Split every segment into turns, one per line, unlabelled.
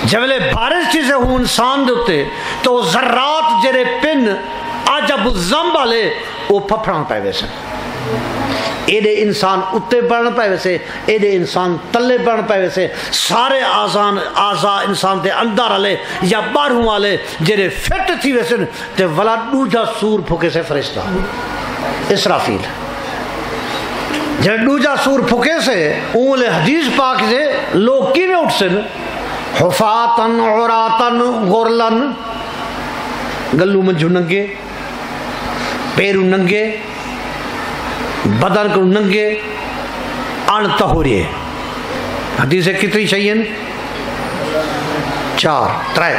جبلے بارش چیزیں ہوں انسان دوتے تو ذرات جرے پن عجب الزم والے وہ پھپڑاں پہ ویسے ایڈے انسان اتے بڑھن پہ ویسے ایڈے انسان تلے بڑھن پہ ویسے سارے آزا انسان دے اندر والے یا باہروں والے جڑے فٹ تھی ویسے تے ولا دوجا سور پھکے سے فرشتہ اسرافیل جڑے دوجا سور پھکے سے اونلے حدیث پاک سے لوگ کی میں اٹھ سن حفاتن عراتن غرلن گلو منجو ننگے پیرو ننگے بدن کو ننگے ان طہوریے حدیث کتنی چاہیے 4 3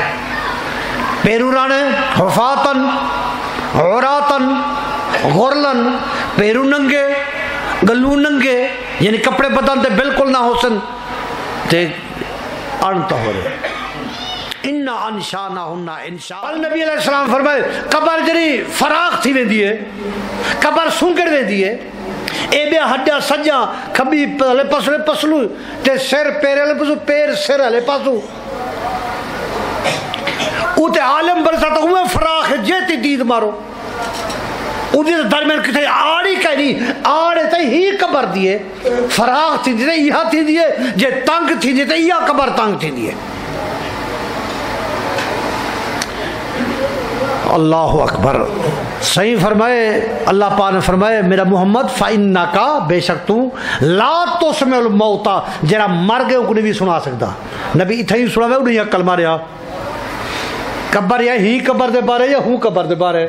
پیرو رانے حفاتن عوراتن غرلن پیرو ننگے گلو ننگے یعنی کپڑے بدن تے بالکل نہ ہو سن تے ان طہورے انہا انشانا ہننا انشاء نبی علیہ السلام فرمائے قبر جری فراغ تھی ویندی ہے قبر سنکڑ ویندی ہے اے بے ہڈیا سجا کبھی لے پسلو پسلو تے سر پیر لے پسو پیر سر لے پسو او تے عالم برسا تو ہوئے فراغ ہے جیتی دید مارو او دید درمیان کتے آڑی کہہ نہیں آڑے تے ہی قبر دیئے فراغ تھی دیئے یہاں تھی دیئے جے تنگ تھی دیئے یہ قبر تنگ تھی دیئے اللہ اکبر صحیح فرمائے اللہ پاک نے فرمائے میرا محمد فَإِنَّكَ بے شک تو لا تُسْمِعُ الْمَوْتَ جرا مر گئے کو نہیں بھی سنا سکتا نبی اتھا ہی سنا میں انہیں یہ کلمہ رہا قبر یا ہی قبر دے بارے یا ہوں قبر دے بارے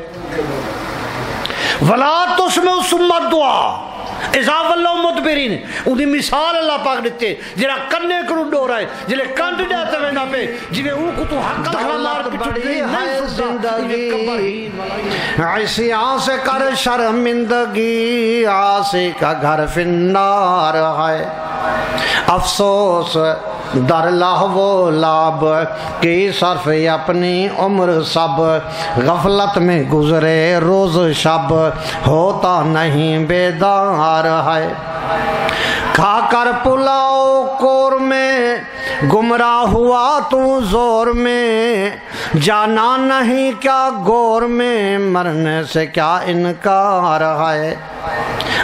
وَلَا تُسْمِعُ ثُمَّ الدُّعَا اذا واللہ مدبرین انہی مثال اللہ پاک دیتے جنہا کرنے کرو ڈو رہا ہے جنہے کانٹ جاتے ہوئے نا پہ جنہے اون کو تو حق دولت بڑی ہے زندگی ایسی آسے کر شرمندگی آسے کا گھر فی النار ہے افسوس در لہو لاب کی صرف اپنی عمر سب غفلت میں گزرے روز شب ہوتا نہیں بیدار ہے کھا کر پلاؤ کور میں گمراہ ہوا تو زور میں جانا نہیں کیا گور میں مرنے سے کیا انکار ہے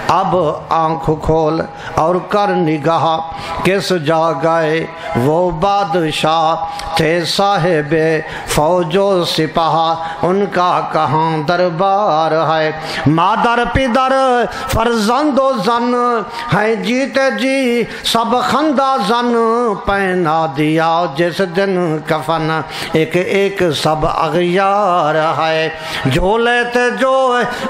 اب آنکھ کھول اور کر نگاہ کس جا گئے وہ بادشاہ تھے صاحب فوج و سپاہ ان کا کہاں دربار ہے مادر پدر فرزند و زن ہے جیتے جی سب خندہ زن پہنا دیا جس دن کفن ایک ایک سب اغیار ہے جو لیتے جو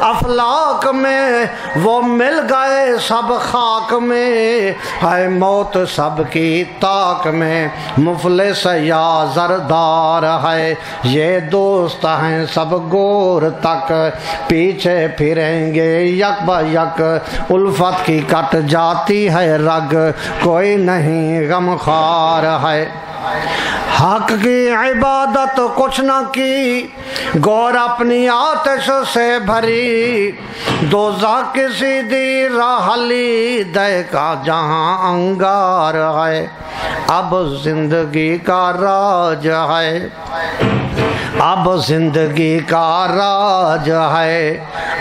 افلاک میں وہ مل گئے سب خاک میں ہے موت سب کی تاک میں مفلس یا زردار ہے یہ دوست ہیں سب گور تک پیچھے پھریں گے یک با یک الفت کی کٹ جاتی ہے رگ کوئی نہیں غمخوار ہے حق کی عبادت کچھ نہ کی گور اپنی آتش سے بھری دوزخ کی سیدھی راہلی دیکھا جہاں انگار ہے اب زندگی کا راج ہے اب زندگی کا راج ہے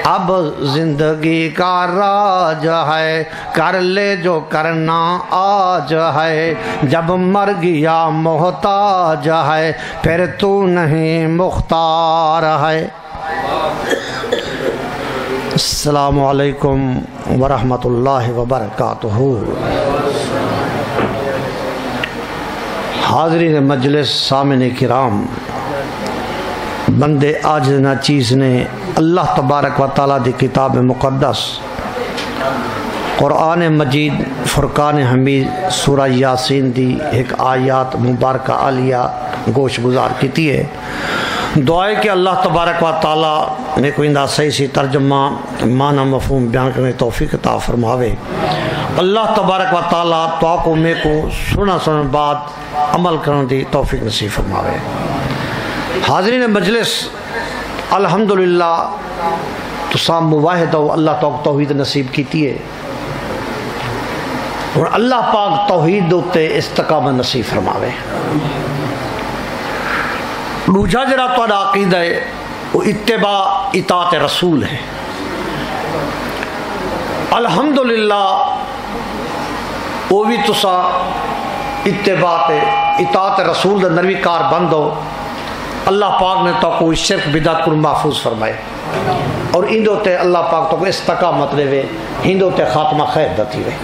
اب زندگی کا راج ہے کر لے جو کرنا آج ہے جب مر گیا محتاج ہے پھر تو نہیں مختار ہے السلام علیکم ورحمۃ اللہ وبرکاتہ حاضرین مجلس سامعین کرام بندے عاجز نہ چیز نے اللہ تبارک و تعالیٰ دی کتاب مقدس قرآن مجید فرقان حمید سورہ یاسین دی ایک آیات مبارکہ عالیہ گوش گزار کیتی ہے دعائے کہ اللہ تبارک و تعالیٰ میں کوئی اندہ صحیح سی ترجمہ معنی مفہوم بیان کرنے توفیق عطا فرماوے اللہ تبارک و تعالیٰ تو کو میں کو سنا سنن بعد عمل کرنے دی توفیق نصیب فرماوے حاضرین مجلس الحمدللہ تو سام مواحد ہو اللہ توحید نصیب کیتی ہے اور اللہ پاک توحید دوتے استقامت نصیب فرماوے دوجا جڑا تہاڈا عقیدہ ہے وہ اتباع اطاعت رسول ہے. الحمدللہ وہ بھی تسا اتباع اطاعت رسول دے اندر بھی کار بند ہو. اللہ پاک نے تو کوئی شرک بدعت کو محفوظ فرمائے اور اندو تے اللہ پاک تو کو استقامت دے وے ہندو تے خاتمہ خیر دتی وے.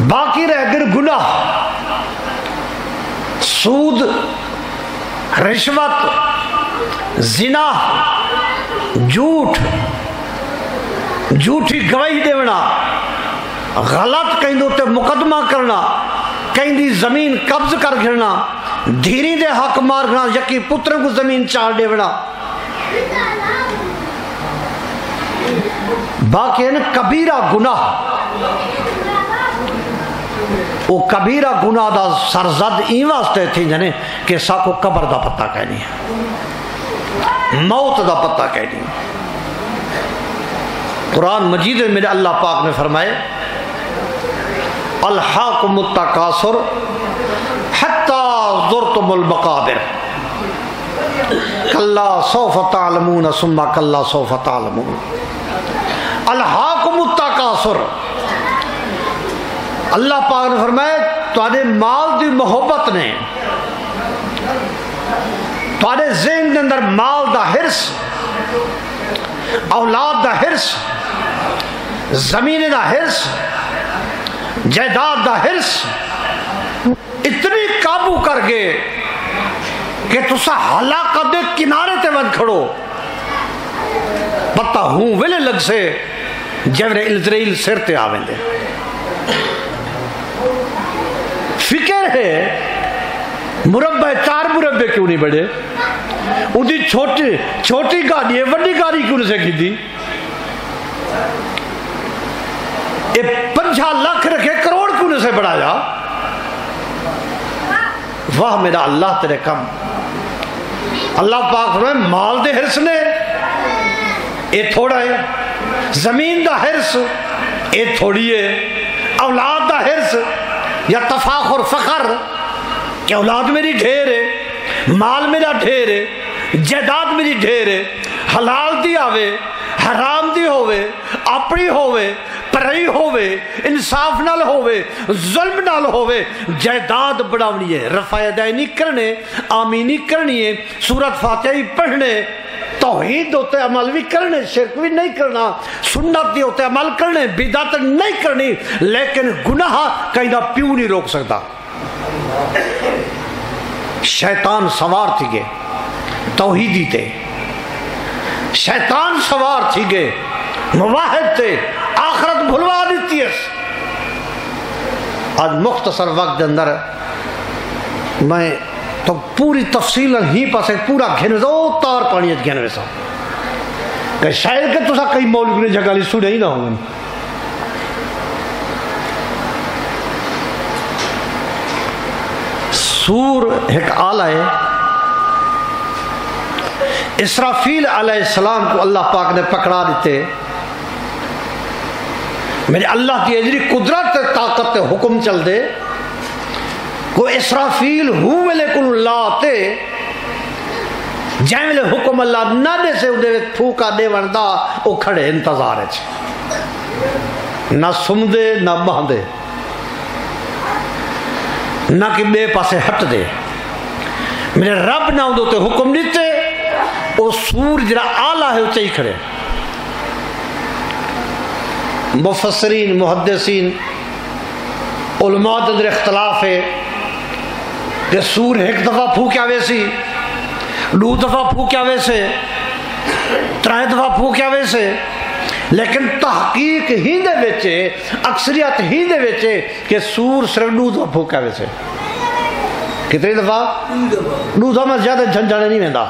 باقی رہ گئے گناہ، سود، رشوت، زنا، جھوٹ، جھوٹی گواہی دینا، غلط کہیں دو تے مقدمہ کرنا، کہیں دی زمین قبض کر گھرنا، دھیری دے حق مارنا، یکی پتروں کو زمین چاڑ دینا. باقی ہے نا کبیرہ گناہ. وہ کبیرہ گناہ دا سرزد این واسطے تھی جنے کہ ساکو قبر دا پتہ کہنی ہے، موت دا پتہ کہنی ہے. قرآن مجید میں میرے اللہ پاک نے فرمائے الحاکم التکاثر حتی زرتم المقابر کلا سوف تعلمون ثم کلا سوف تعلمون. الحاکم التکاثر، اللہ پاک نے فرمایا تواڈے مال دی محبت نے، تواڈے ذہن دے اندر مال دا حرص، اولاد دا حرص، زمین دا حرص، جائیداد دا حرص اتنی قابو کر گئے کہ تسا ہلاکت دے کنارے تے ود کھڑو. پتہ ہوں ویلے لگ سے جبر اسرائیل سر تے آویں دے. فکر ہے مربع 4 مربع کیوں نہیں بڑھے، ان کی چھوٹی گاڑی ہے وڈی گاڑی کیوں نہیں سے کی دی. یہ 50 لاکھ رکھے کروڑ کیوں نہیں سے بڑھایا. واہ میرا اللہ تیرے کم. اللہ پاک فرمائے مال دے حرص نے یہ تھوڑا ہے، زمین دا حرص یہ تھوڑی ہے، اولاد دا حرص یا تفاخر فخر کہ اولاد میری ڈھیر ہے، مال میرا ڈھیر ہے، جائیداد میری ڈھیر ہے، حلال دی آوے حرام دی ہووے، اپنی ہووے پرائی ہووے، انصاف نال ہووے ظلم نال ہووے، جائیداد بڑھاونی ہے، رفع یدین کرنے، آمینی کرنی ہے، سورت فاتحہ پڑھنے، توحید ہوتے عمل بھی کرنے، شرک بھی نہیں کرنا، سنت بھی ہوتے عمل کرنے، بدعت نہیں کرنی. لیکن گناہ کہیں دا پیو نہیں روک سکتا. شیطان سوار تھی گے توحیدی تے، شیطان سوار تھی گے مواحد تے، آخرت بھلوا دیتی ہے. آج مختصر وقت اندر میں تو پوری تفصیل ہی پاس پورا گھن دو تار پانی گھن ویسا کہ شاید کہ تسا کئی مولوی نے جگہ لی سنے ہی نہ ہوں. سور ایک آلہ ہے. اسرافیل علیہ السلام کو اللہ پاک نے پکڑا دیتے. میرے اللہ کی اجری قدرت طاقت حکم چل دے کو اسرافیل ہوں ویلے کو لاتے جائیں ویلے حکم اللہ نہ دے سے انہیں پھوکا دے وردہ وہ کھڑے انتظار ہے، نہ سم دے نہ باندھ دے نہ کہ بے پاسے ہٹ دے. میرے رب نہ اندھو تے حکم دیتے وہ سور جرا آلہ ہے اچھے ہی کھڑے. مفسرین محدثین علماء اندر اختلاف ہے کہ سور ایک دفعہ پھوکیا ویسی، 2 دفعہ پھوکیا ویسے، 3 دفعہ پھوکیا ویسے، لیکن تحقیق ہی دے ویچے اکثریت ہی دے ویچے کہ سور صرف 2 دفعہ پھوکیا ویسے. کتنی دفعہ؟ 2 دفعہ میں زیادہ جھنجھانے نہیں ویندا،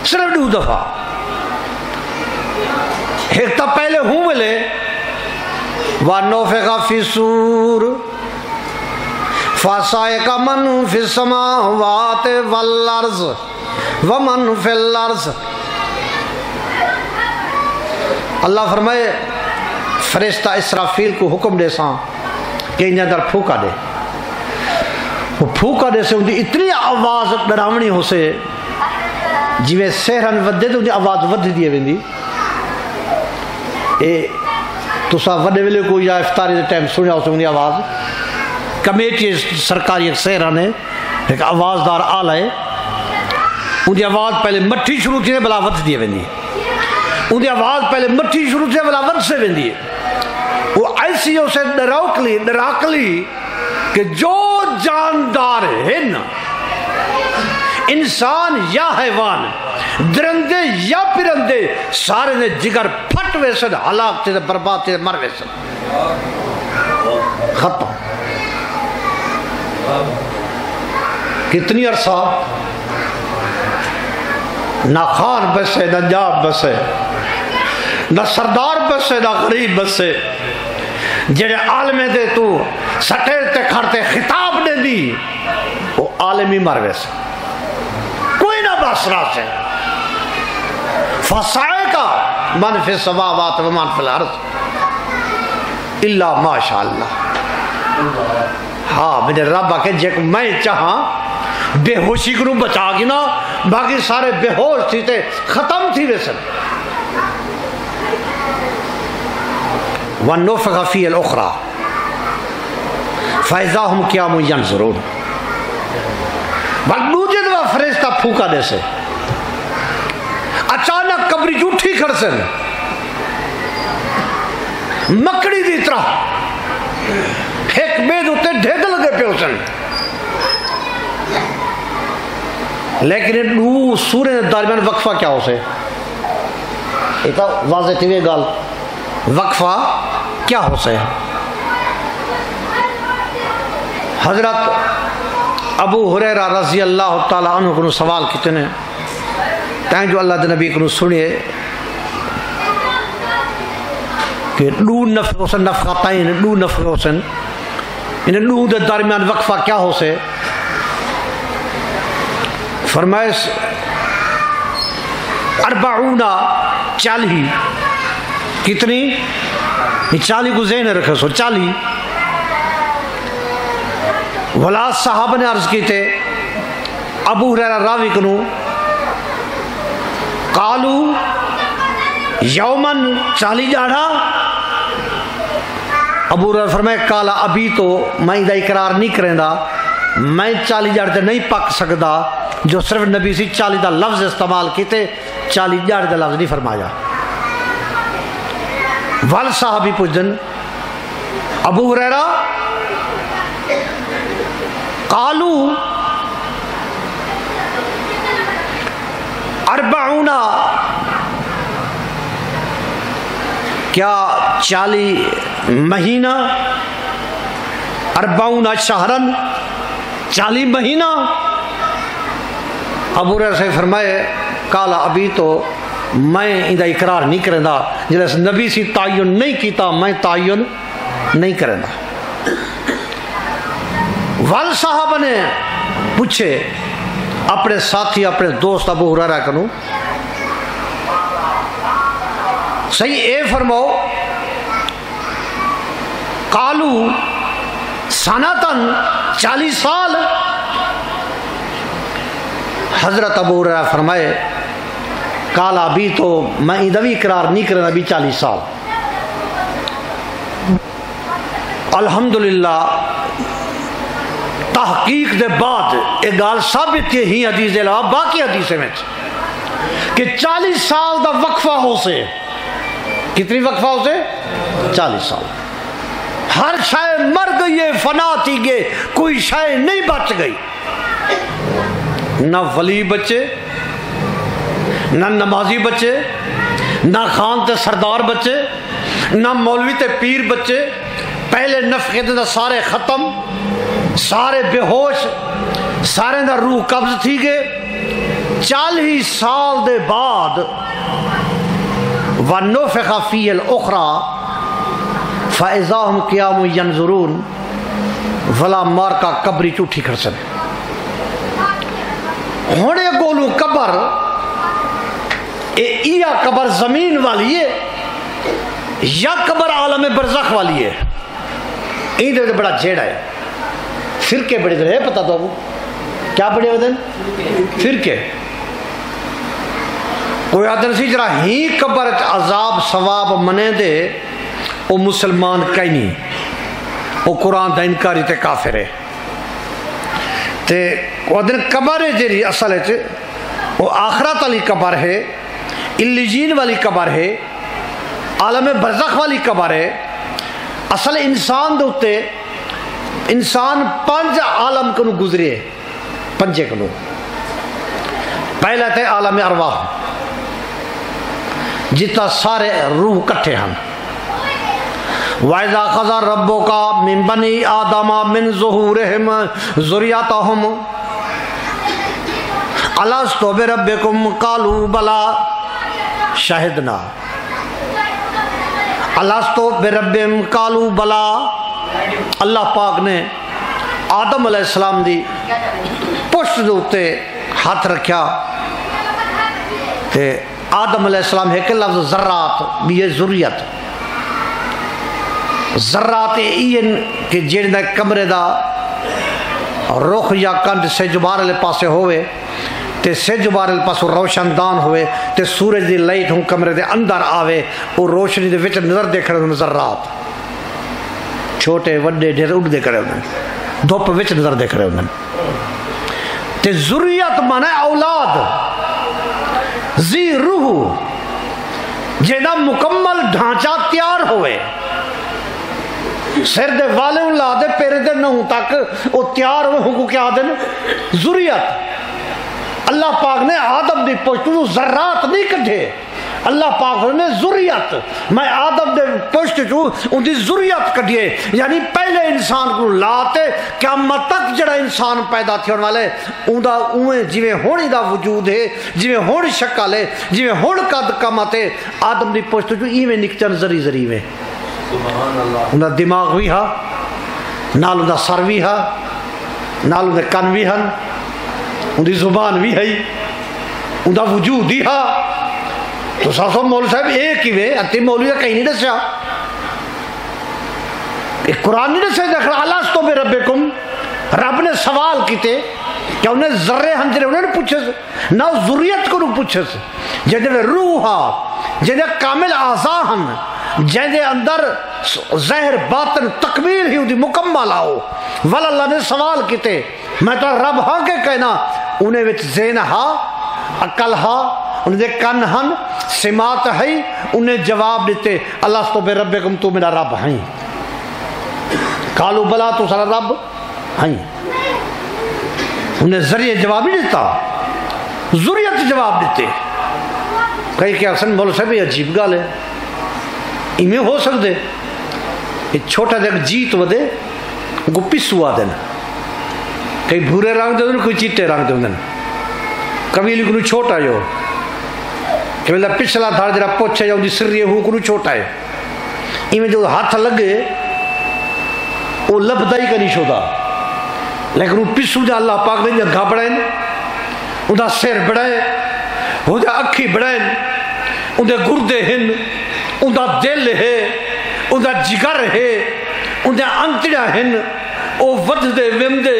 صرف 2 دفعہ. ایک تا پہلے ہوں ملے وَنُفِخَ فِي الصُّورِ فَصَعِقَ مَنْ فِي السَّمَاوَاتِ وَالْأَرْضِ وَمَنْ فِي الْأَرْضِ. اللہ فرمائے فرشتہ اسرافیل کو حکم دے ساں کہ انہیں در پھوکا دے. وہ پھوکا دے سے اندھی اتنی آواز ڈراونی ہو سے جی سہرن ودے تو اندھی آواز ود دیئے ویندی تو سا وڈے ویلے کو یا افطاری دے ٹائم سنیا ہو سے اندھی آواز کمیٹی سرکاری ایک سہرن ہے ایک آواز دار آل ہے اندھی آواز پہلے مٹھی شروع تھی بلا ود دیئے ویندی اندھی آواز پہلے مٹھی شروع تھی بلا ود سے ویندی وہ ایسی ہو سے ڈراکلی کہ جو جاندار ہے نا انسان یا حیوان درندے یا پرندے سارے نے جگر پھٹ ویسن ہلاک تھے برباد تھے مر ویسن ختم کتنی عرصہ نہ خان بسے نہ جاب بسے نہ سردار بسے نہ غریب بسے جڑے عالمے دے تو سٹے تے کھڑتے خطاب دے دی وہ عالمی مر ویسے کوئی نہ بس رہا سے فسائے کا من فی السماوات و من فی الارض الا ماشاءاللہ ہاں میرے رب آکے جے کو میں چاہاں بے ہوشی کو بچا گی نا باقی سارے بے ہوش تھی تے ختم تھی ویسے وَنُفِخَ فِيهِ الْأُخْرَى فَإِذَا هُمْ قِيَامٌ يَنْظُرُونَ دوجے دفعہ فرشتہ پھوکا دے سے اچانک قبری جھوٹھی کھڑ سے مکڑی دی طرح ایک بید ہوتے ڈھیگ لگے پہ اسن لیکن وہ سورے درمیان وقفہ کیا ہو سے ایک واضح تھی یہ گال وقفہ کیا ہو سے حضرت ابو ہریرہ رضی اللہ تعالیٰ عنہ کو سوال کتنے تائیں جو اللہ دے نبی کو سنیے کہ دو نفع حسن نفقاتائیں دو نفع حسن انہیں دو دے درمیان وقفہ کیا ہو سے فرمائش 40 کتنی 40 کو ذہن رکھے سو 40 ولاد صاحب نے عرض کی تھے ابو ہریرہ راوی کنو قالو یومن 40 جاڑا ابو ہریرہ فرمائے کالا ابھی تو میں دا اقرار نہیں کریں دا میں 40 جاڑتے نہیں پک سکتا جو صرف نبی سی 40 دا لفظ استعمال کیتے 40 جاڑ دا لفظ نہیں فرمایا وال صحابی پوچھن ابو ہریرہ قالو 40 کیا 40 مہینہ 40 شہرن 40 مہینہ ابو ہریرہ سے فرمائے کالا ابھی تو میں اندہ اقرار نہیں کریں دا جلس نبی سی تعین نہیں کیتا میں تعین نہیں کریں دا وال صاحب نے پوچھے اپنے ساتھی اپنے دوست ابو ہریرہ کنو صحیح اے فرماؤ قالو سنتن 40 سال حضرت ابو ہریرہ فرمائے کالا ابھی تو میں ادھر بھی اقرار نہیں کرنا ابھی 40 سال الحمدللہ تحقیق دے بعد ایک گال ثابت ہے ہی حدیث دے علاوہ باقی حدیث میں کہ 40 سال دا وقفہ ہو سے کتنی وقفہ ہو سے 40 سال ہر شے مر گئی ہے فنا تھی گئے کوئی شے نہیں بچ گئی نہ ولی بچے نہ نمازی بچے نہ خان تے سردار بچے نہ مولوی تے پیر بچے پہلے نفقے تے سارے ختم سارے بے ہوش سارے دا روح قبض تھی گئے 40 سال دے بعد وَنُفِخَ فِيهِ الْأُخْرَى فَإِذَا هُمْ قِيَامٌ يَنْظُرُونَ ولا مار کا قبری چوٹھی کر سن ہونے گولو قبر ایا قبر زمین والی ہے یا قبر عالم برزخ والی ہے این دے بڑا جیڑا ہے فرقے بڑے دن ہے پتہ تو کیا بڑے دن فرقے کوئی آدھر سی جرا ہی قبر عذاب ثواب منے دے وہ مسلمان کہیں نہیں وہ قرآن دا انکاری تے کافر ہے تے وہ دن قبر ہے جیری اصل ہے وہ آخرت والی قبر ہے علیین والی قبر ہے عالم برزخ والی قبر ہے اصل انسان دے اتے انسان 5 عالم کو گزرے 5 کو پہلا تے عالم ارواح جتا سارے روح کٹھے ہیں وَإِذَا خَذَ رَبُّكَ مِن بَنِي آدَمَ مِن ظُهُورِهِمْ ذُرِّيَّتَهُمْ أَلَسْتُ بِرَبِّكُمْ قَالُوا بَلَى شَهِدْنَا أَلَسْتُ بِرَبِّهِمْ قَالُوا بَلَى اللہ پاک نے آدم علیہ السلام دی پشت دوتے ہاتھ رکھیا تے آدم علیہ السلام ہے کہ لفظ ذرات بھی یہ ذریت ذرات این کہ جیڑ کمرے دا رخ یا کنڈ سے جبار لے پاسے ہوئے تے سے جبار لے پاسے روشن دان ہوئے تے سورج دی لائٹ ہوں کمرے دے اندر آوے اور روشنی دے وچ نظر دیکھ رہے ہیں ذرات چھوٹے وڈے ڈھیر اڑ دیکھ رہے ہیں دھوپ وچ نظر دیکھ رہے ہیں تے ذریت مانا اولاد زی روح جینا مکمل ڈھانچہ تیار ہوئے سر دے والے اللہ دے پیرے دے نہوں تک وہ تیار ہوئے ہوں کو کیا دن ذریت اللہ پاک نے آدم دی پشتو ذرات نہیں کٹھے اللہ پاک نے ذریت میں آدم دے پشت جو ان دی ذریت کٹھے یعنی پہلے انسان کو لاتے قیامت تک جڑا انسان پیدا تھی ہونے والے اویں جویں ہونی دا وجود ہے جویں ہونی شکل ہے جویں ہون قد قامت ہے آدم دی پشت جو ایویں نکچن زری میں انہا دماغ بھی ہا نال انہا سر بھی ہا نال انہا کن بھی ہن انہی زبان بھی ہے انہا وجود ہی ہا تو ساسو مولو صاحب ایک ہی وے اتی مولوی کہیں نہیں دسیا ایک قرآن نہیں دسیا دیکھنا الستو بربکم رب نے سوال کیتے کہ انہیں ذرے ہنجرے انہیں نے پوچھے نہ ذریت کو نہیں پوچھے جنہیں روح ہا جنہیں کامل اعضاء ہن جنہیں اندر زہر باطن تکمیل ہی ہوتی مکمل آؤ والا اللہ نے سوال کیتے میں تو رب ہاں کے کہنا انہیں وچ ذہن ہا عقل ہا انہیں کن ہن سماعت ہے انہیں جواب دیتے الستو بربکم تو میرا رب ہیں قالوا بلا تو سارا رب ہیں انہیں ذریعہ جواب نہیں دیتا ذریعت جواب دیتے کئی کہ حسن مولو صاحب یہ عجیب گال ہے ایمیں ہو سکتے یہ چھوٹا دیکھ جیت ودے کو پسوا دینا کئی بھورے رنگ دے دیں کوئی چیٹے رنگ دے دیں قبیلی کو چھوٹا جو کہ مطلب پچھلا دھار جرا پوچھے جاؤں دی سریے ہو کو چھوٹا ہے ایمیں جو ہاتھ لگے وہ لبدائی کا نہیں شودا لیکن وہ پسو جا اللہ پاک نے جگہ بڑھائیں انہا سیر بڑھائیں انہا اکھی بڑھائیں انہا گردے ہن انہا دل ہے انہا جگر ہے انہا انتڑا ہن او ود دے ویم دے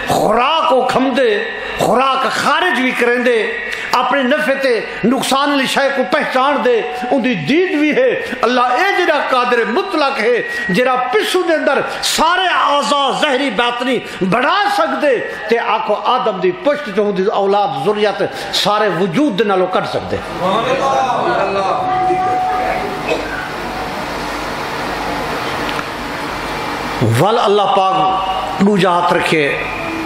خوراک او کھم دے خوراک خارج بھی کریں دے اپنے نفع تے نقصان لی شے کو پہچان دے ان دی دید بھی ہے اللہ اے جڑا قادر مطلق ہے جڑا پسو دے اندر سارے اعضاء ظاہری باطنی بڑھا سکتے تے آنکھو آدم دی پشت جو دی اولاد ذریت سارے وجود دے نالو کٹ سکتے ول اللہ پاک دوجا ہاتھ رکھے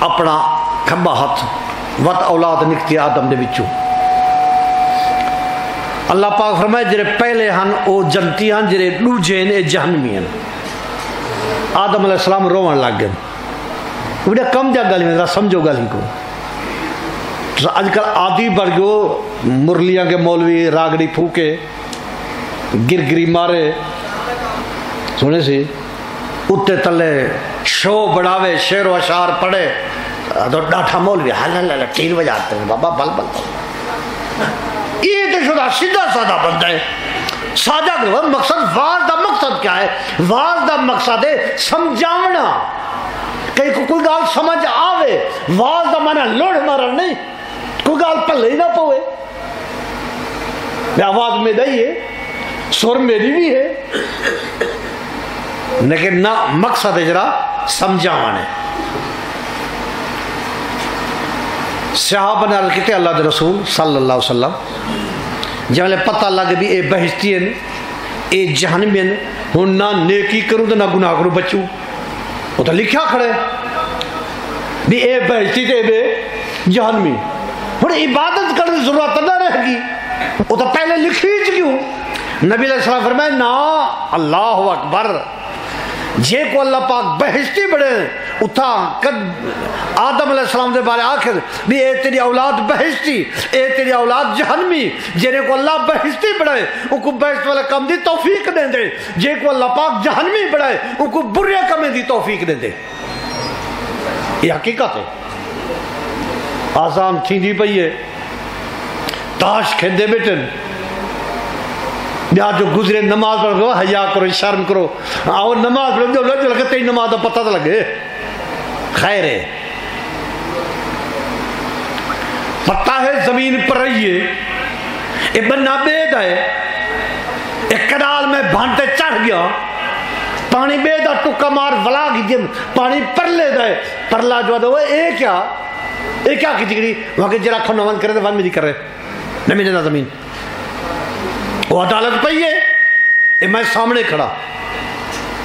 اپنا کھبا ہاتھ وط اولاد نکتی آدم دے بچوں اللہ پاک فرمائے جرے پہلے ہن او جنتی ہن جرے دوجے نے جہنمی ہن آدم علیہ السلام روان لگ گئے وہ کم جا گالی میں سمجھو گالی کو آج کل آدھی بڑھ گو مرلیاں کے مولوی راگڑی پھوکے گرگری مارے سنے سی اتے تلے شو بڑھاوے شعر و اشعار پڑھے تو ڈاٹھا مولوی ہل ٹیر بجاتے ہیں بابا بل بل یہ تو شدہ سیدھا سادہ بندہ ہے سادہ مقصد واز دا مقصد کیا ہے واز دا مقصد ہے سمجھاونا کہیں کوئی گال سمجھ آوے واز دا مانا لوڑ مارن نہیں کوئی گال پلے ہی نہ پوے آواز میں دائی ہے سور میری بھی ہے لیکن نہ مقصد اجرا سمجھانے صحابہ نے عرض کیتے اللہ دے رسول صلی اللہ علیہ وسلم جب پتہ لگ بھی اے بہشتی ہیں اے جہنمی ہیں ہوں نہ نیکی کروں تو نہ گناہ کروں بچوں وہ تو لکھا کھڑے بھی اے بہشتی تے بے جہنمی ہوں عبادت کرنے کی ضرورت نہ رہے گی وہ تو پہلے لکھی کیوں نبی علیہ السلام فرمائے نا اللہ اکبر جے کو اللہ پاک بہشتی بڑے اتھا کد آدم علیہ السلام دے بارے آخر بھی اے تیری اولاد بہشتی اے تیری اولاد جہنمی جنہیں کو اللہ بہشتی بڑھائے ان کو بہشت والا کم دی توفیق دیں دے جے کو اللہ پاک جہنمی بڑھائے ان کو بریا کم دی توفیق دیں دے یہ حقیقت ہے آسان تھی دی پئی ہے تاش کھیندے بیٹن جو گزرے نماز پڑھ گو حیا کرو شرم کرو آؤ نماز پڑھ جو لگے تیری نماز کا پتہ تو لگے خیر ہے پتہ ہے زمین پر رہیے ایک بنا بید ہے ایک کنال میں بھانٹے چڑھ گیا پانی بید ٹکا مار ولا گی پانی پرلے دے پرلا جو دے وہ اے کیا کی تکڑی وہاں کے جرا کھنو ون کرے تو ون میں دی کر رہے نمی دینا زمین وہ عدالت پئی ہے میں سامنے کھڑا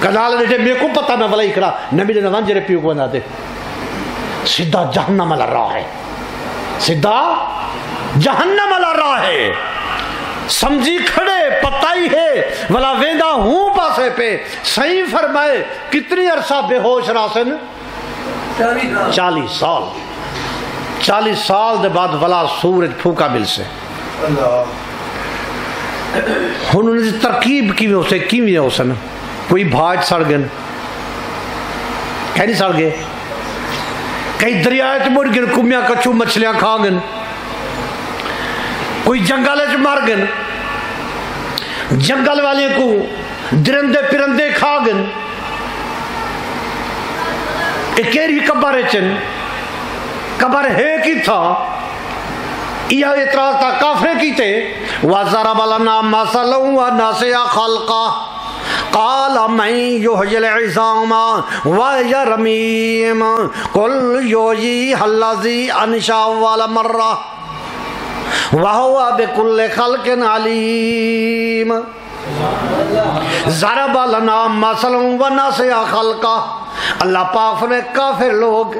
کنال دیٹے میرے کو پتہ میں ولا ہی کھڑا نبی دینا ون جرے پیو کو بنا دے سیدھا جہنم والا راہ ہے سیدھا جہنم والا راہ ہے سمجھی کھڑے پتہ ہی ہے ولا ویندا ہوں پاسے پہ صحیح فرمائے کتنی عرصہ بے ہوش راسن 40 سال دے بعد ولا سورج پھوکا مل سے انہوں نے ترکیب کی ہو سے کیویں ہو سن کوئی بھاج سڑ گئے کہیں سڑ گئے کئی دریائے چ مڑ گئے کمیاں کچھو مچھلیاں کھا گئے کوئی جنگل چ مر گئے جنگل والے کو درندے پرندے کھا گئے ایکیری قبر چن قبر ہے کی تھا یہ اعتراض تھا کافرے کی تھے وَضَرَبَ لَنَا مَثَلًا وَنَسِيَ خَلْقَهُ قَالَ مَن يُحْيِي الْعِظَامَ وَهِيَ رَمِيمٌ قُلْ يُحْيِيهَا الَّذِي أَنشَأَهَا أَوَّلَ مَرَّةٍ وَهُوَ بِكُلِّ خَلْقٍ عَلِيمٌ ضَرَبَ لَنَا مَثَلًا وَنَسِيَ خَلْقَهُ اللہ پاک نے کافر لوگ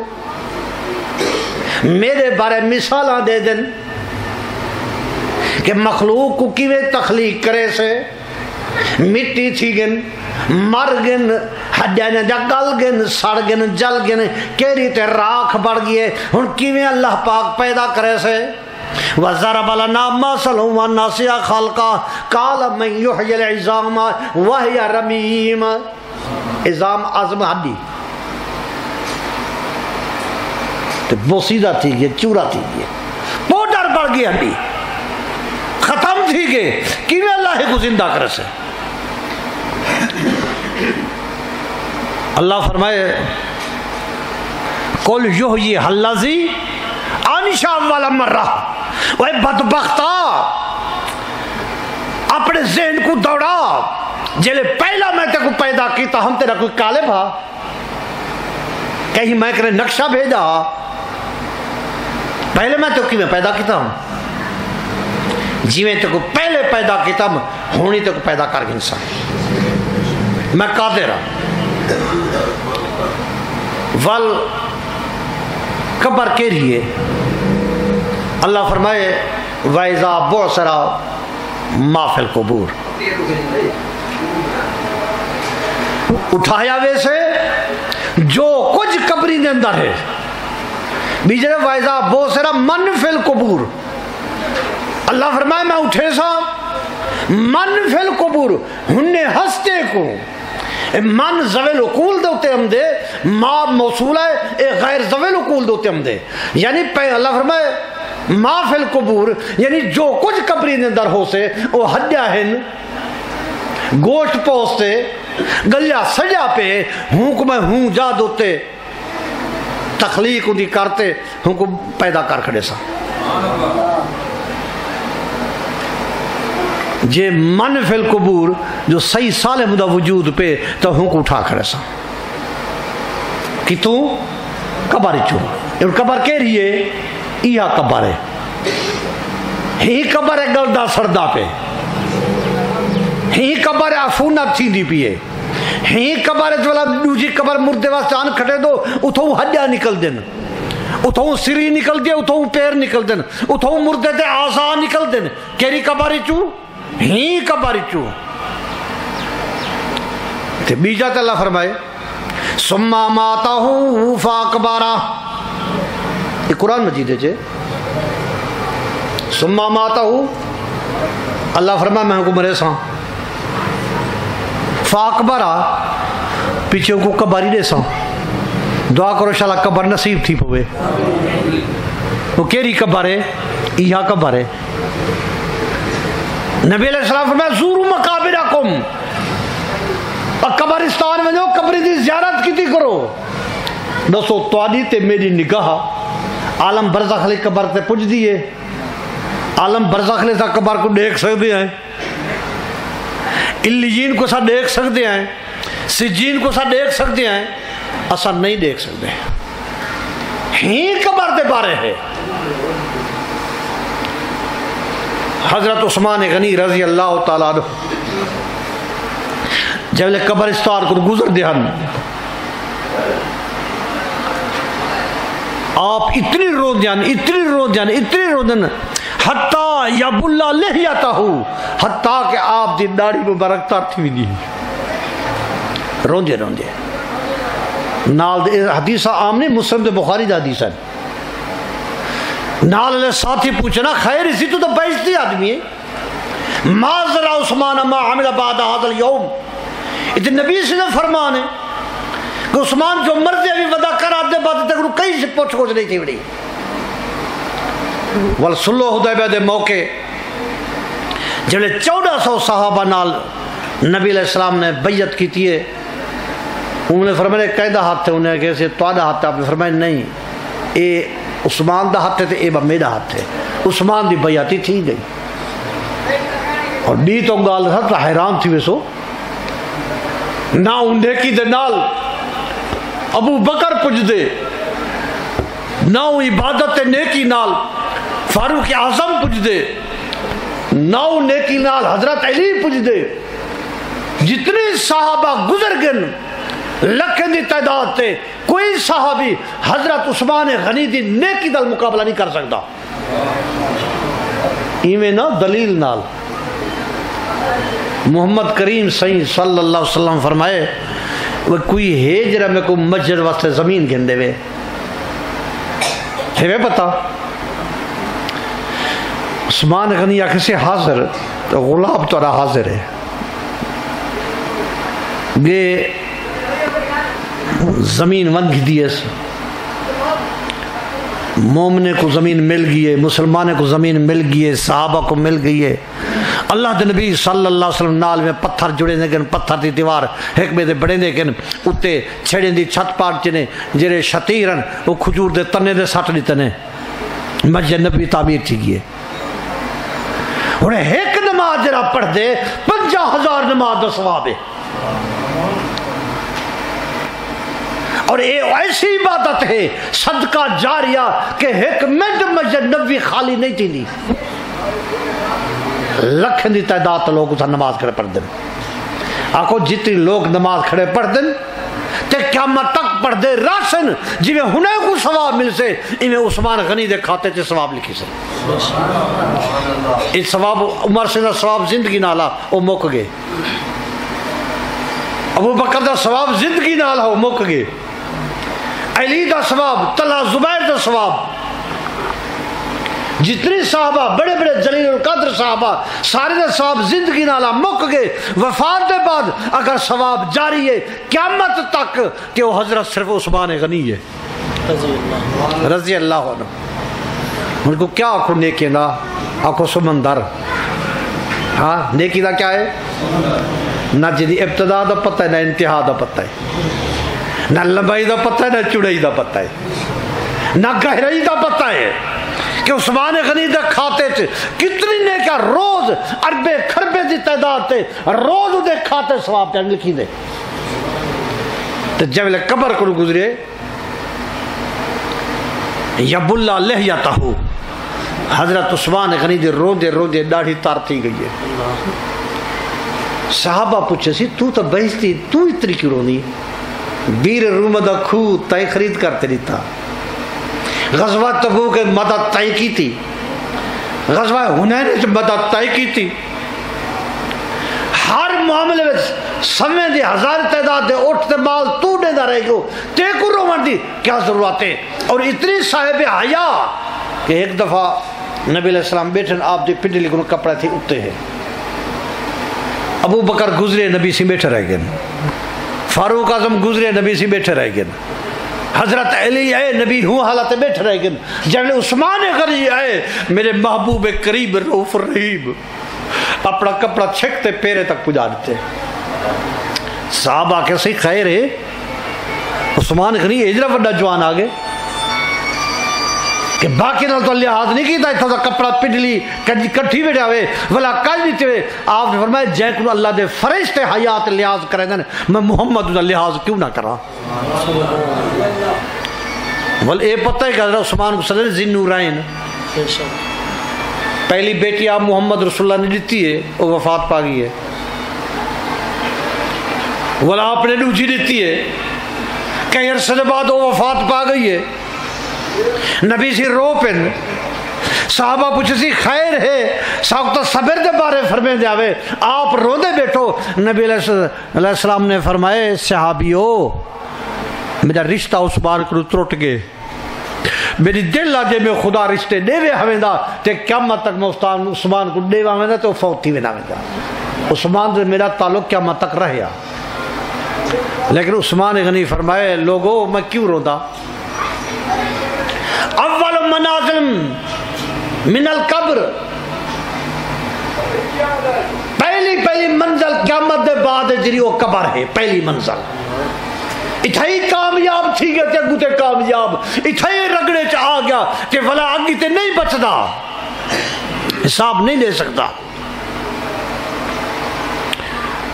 میرے بارے مثالاں دے دن کہ مخلوق کو کیویں تخلیق کرے سے مٹی تھی گن مر گن ہڈیاں جا گل گن سڑ گن جل گن کیری تے راکھ بڑھ گئے ہن کیویں اللہ پاک پیدا کرے سے وَضَرَبَ لَنَا مَثَلًا وَنَسِيَ خَلْقَهُ قَالَ مَن يُحْيِي الْعِظَامَ وَهِيَ رَمِيمٌ عظام عظم ہڈی وہ سیدھا تھی گئے چورا تھی گئے پوڈر پڑ گئی ہڈی ختم تھی گئے کیویں اللہ کو زندہ کرے سے اللہ فرمائے قُلْ يُحْيِيهَا الَّذِي أَنشَأَهَا أَوَّلَ مَرَّةٍ وہ بدبختہ اپنے ذہن کو دوڑا جلے پہلا میں تے کو پیدا کیتا ہم تیرا کوئی کالے بھا کہیں میں کرے نقشہ بھیجا پہلے میں تو کیویں پیدا کیتا ہوں جیویں تو کو پہلے پیدا کیتا ہوں ہونی تو کو پیدا کر گئے انسان میں قادر ہوں ول قبر کے لیے اللہ فرمائے وَإِذَا بُعْثِرَ مَا فِي الْقُبُورِ اٹھایا ویسے جو کچھ قبری دے اندر ہے بیجرے وائزہ بوسرا من فی القبور اللہ فرمائے میں اٹھے سا من فی القبور ہننے ہستے کو من زویل اقول دوتے ہم دے ما موصول ہے اے غیر زویل اقول دوتے ہم دے یعنی اللہ فرمائے ما فی القبور یعنی جو کچھ قبری دے اندر ہو سے وہ ہڈیا ہن گوشت پوستے گلیا سجا پہ ہوں کو میں ہوں جا دوتے تخلیق ان کی کرتے ہم کو پیدا کر کھڑے سا جے من فی القبور جو صحیح سالم دا وجود پہ تو ہم کو اٹھا کھڑے سا کہ تو قبر چو اور قبر کہہ رہی ہے یہ قبر ہے ہی قبر ہے گلدا سردا پہ ہی قبر ہے افونا تھی دی پیے ہی قبر ہے جو دوجی قبر مردے واسطے آن کھٹے دو اتھوں ہڈیا نکل دن اتھوں سری نکل دے اتھوں پیر نکل دن اتھوں مردے دے آزا نکل دن کیری قبر چو ہی قبر چو تے بیجا تے اللہ فرمائے ثم ماتہو فاقبارا یہ قرآن مجید ہے جے ثم ماتہو اللہ فرمائے میں کو مرے ساں فاقبارا پیچھے کو قبر ہی دے ساں دعا کرو شاءاللہ قبر نصیب تھی پوے وہ کیری قبر ہے یہ قبر ہے نبی علیہ السلام فرمایا زورو مقابرکم اور قبرستان میں جو قبری دی زیارت کی تھی کرو دوستو توانی تے میری نگاہ عالم برزخ لے قبر تے پوچھ دیئے عالم برزخ لے تا قبر کو دیکھ سکتے ہیں علیین کو سا دیکھ سکتے ہیں سجین کو سا دیکھ سکتے ہیں اسا نہیں دیکھ سکتے ہی قبر دے بارے ہے حضرت عثمان غنی رضی اللہ تعالیٰ عنہ جب قبرستان کو گزر دے ہن آپ اتنی رو دین حتیٰ یب اللہ لحیتہ حتیٰ کہ آپ دی داڑھی مبارک تار تھی بھی دی روندے نال حدیثہ آمنے مسلم دے بخاری دا حدیثہ نال علیہ ساتھی پوچھنا خیر اسی تو بیشتی آدمی ہے ما ذرا عثمان ما عمل بعد هذا اليوم اتنے نبی سے فرمان ہے کہ عثمان جو مرضی ابھی ودا کر آتے بعد تک کہیں سے پوچھ کوچ نہیں تھی بڑی والسلو حدیبیہ دے موقع جب 1400 صحابہ نال نبی علیہ السلام نے بیعت کی تھی انہوں نے فرمایا قیدہ ہاتھ تھے انہیں کیسے توادہ ہاتھ تھے آپ نے فرمایا نہیں اے عثمان دا ہاتھ تھے اے با میرا ہاتھ تھے عثمان دی بیعتی تھی گئی اور بی تو گال تھا تو حیران تھی ویسو نہ انہیں کی دے نال ابو بکر پجھ دے نہ عبادت نیکی نال فاروق اعظم پجھ دے نہ نیکی نال حضرت علی پجھ دے جتنے صحابہ گزر گن لکھن دی تعداد تے کوئی صحابی حضرت عثمان غنی دی نیکی دل مقابلہ نہیں کر سکتا ایمیں نا دلیل نال محمد کریم صلی اللہ علیہ وسلم فرمائے وہ کوئی ہے جرہ میں کو مسجد واسطے زمین گھندے ہوئے ہے پتا عثمان غنی آنکھ سے حاضر تو غلاب تو رہا حاضر ہے یہ زمین ون گھی دیئے مومنے کو زمین مل گئی ہے مسلمانے کو زمین مل گئی ہے صحابہ کو مل گئی ہے اللہ دے نبی صلی اللہ علیہ وسلم نال میں پتھر جڑے دیکھن پتھر دی دیوار ایک میں دے بڑے دیکھن اتے چھڑیں دی چھت پاٹ چنے جرے شتیرن وہ کھجور دے تنے دے ساٹھ دی تنے مسجد نبی تعبیر تھی گئے انہیں ایک نماز جرا پڑھ دے 50,000 نماز دا ثواب ہے اور یہ ایسی عبادت ہے صدقہ جاریہ کہ ایک منٹ مسجد نبوی خالی نہیں تھی دی لکھن دی تعداد لوگ اسا نماز کھڑے پڑھ دیں آکو جتنی لوگ نماز کھڑے پڑھ دیں تے قیامت تک پڑھ دے راسن جی میں ہنے کو ثواب مل سے انہیں عثمان غنی دے کھاتے تے ثواب لکھی سے اس ثواب عمر سے دا ثواب زندگی نالا وہ مک گئے ابو بکر دا ثواب زندگی نالا وہ مک گئے علی دا ثواب طلحہ زبیر دا ثواب جتنی صحابہ بڑے بڑے جلیل القدر صحابہ سارے دا ثواب زندگی نالا مک گئے وفات دے بعد اگر ثواب جاری ہے قیامت تک کہ وہ حضرت صرف عثمان غنی ہے رضی اللہ عنہ ان کو کیا آنکھو نیکی نا آنکھو سمندر ہاں نیکی دا کیا ہے نہ جدی ابتدا دا پتہ ہے نہ انتہا دا پتہ ہے نہ لمبائی دا پتہ ہے نہ چڑائی دا پتہ ہے نہ گہرائی دا پتہ ہے کہ عثمان غنی دے کھاتے چ کتنی نے کیا روز اربے کھربے دی تعداد تے روز دے کھاتے ثواب تے لکھی دے تے جب قبر کو گزرے یب اللہ لحیتہ حضرت عثمان غنی دے روندے داڑھی تار تھی گئی ہے صحابہ پوچھے سی تو بہشتی تو اتنی کیوں رونی بیر روم دا کھو تائیں خرید کرتے نہیں تھا غزوہ تبوک کے مدد تائیں کی تھی غزوہ حنین سے مدد تائیں کی تھی ہر معاملے میں سمیں دے ہزار تعداد دے اٹھتے مال تو دے دا رہے گو تے کو رومن دی کیا ضرورت ہے اور اتنی صاحب حیا کہ ایک دفعہ نبی علیہ السلام بیٹھن آپ دی پنڈلی کو کپڑا تھی اٹھتے ہیں ابو بکر گزرے نبی سے بیٹھے رہ گئے فاروق اعظم گزرے نبی سے بیٹھے رہ گئے حضرت علی آئے نبی ہوں حالت بیٹھے رہ گئے جب عثمان غنی آئے میرے محبوب قریب رؤوف رحیم اپنا کپڑا چھکتے پیرے تک پجا دیتے صحابہ کیسے خیر ہے عثمان غنی اجرا وڈا جوان آگے کہ باقی نال تو لحاظ نہیں کیتا اتھا دا کپڑا پنڈلی کٹھی بیٹھا ہوئے ولا کج نہیں تھے آپ نے فرمایا جے کو اللہ دے فرشتے حیات لحاظ کریں گے میں محمد دا لحاظ کیوں نہ کرا ول اے پتہ ہے کہ حضرت عثمان کو صدر ذی نورین پہلی بیٹی آپ محمد رسول اللہ نے دیتی ہے وہ وفات پا گئی ہے ولا آپ نے دوسری دیتی ہے کئی عرصے بعد وہ وفات پا گئی ہے نبی سی رو پن صحابہ پوچھے سی خیر ہے ساکتا صبر دے بارے فرمے دے آوے آپ رو دے بیٹھو نبی علیہ السلام نے فرمائے صحابیو میرا رشتہ عثمان کو ترٹ گئے میری دل آجے میں خدا رشتے دیوے ہمیں دا تے قیامت تک میں عثمان کو دیوے ہمیں دا تو فوتی میں ہمیں دا عثمان سے میرا تعلق قیامت تک رہیا لیکن عثمان غنی فرمائے لوگو میں کیوں رو دا اول منازل من القبر پہلی منزل قیامت دے بعد جری وہ قبر ہے پہلی منزل اتھائی کامیاب تھی گیا تے گوتے کامیاب اتھائی رگڑے چ آ گیا کہ ولا آگی تے نہیں بچدا حساب نہیں لے سکتا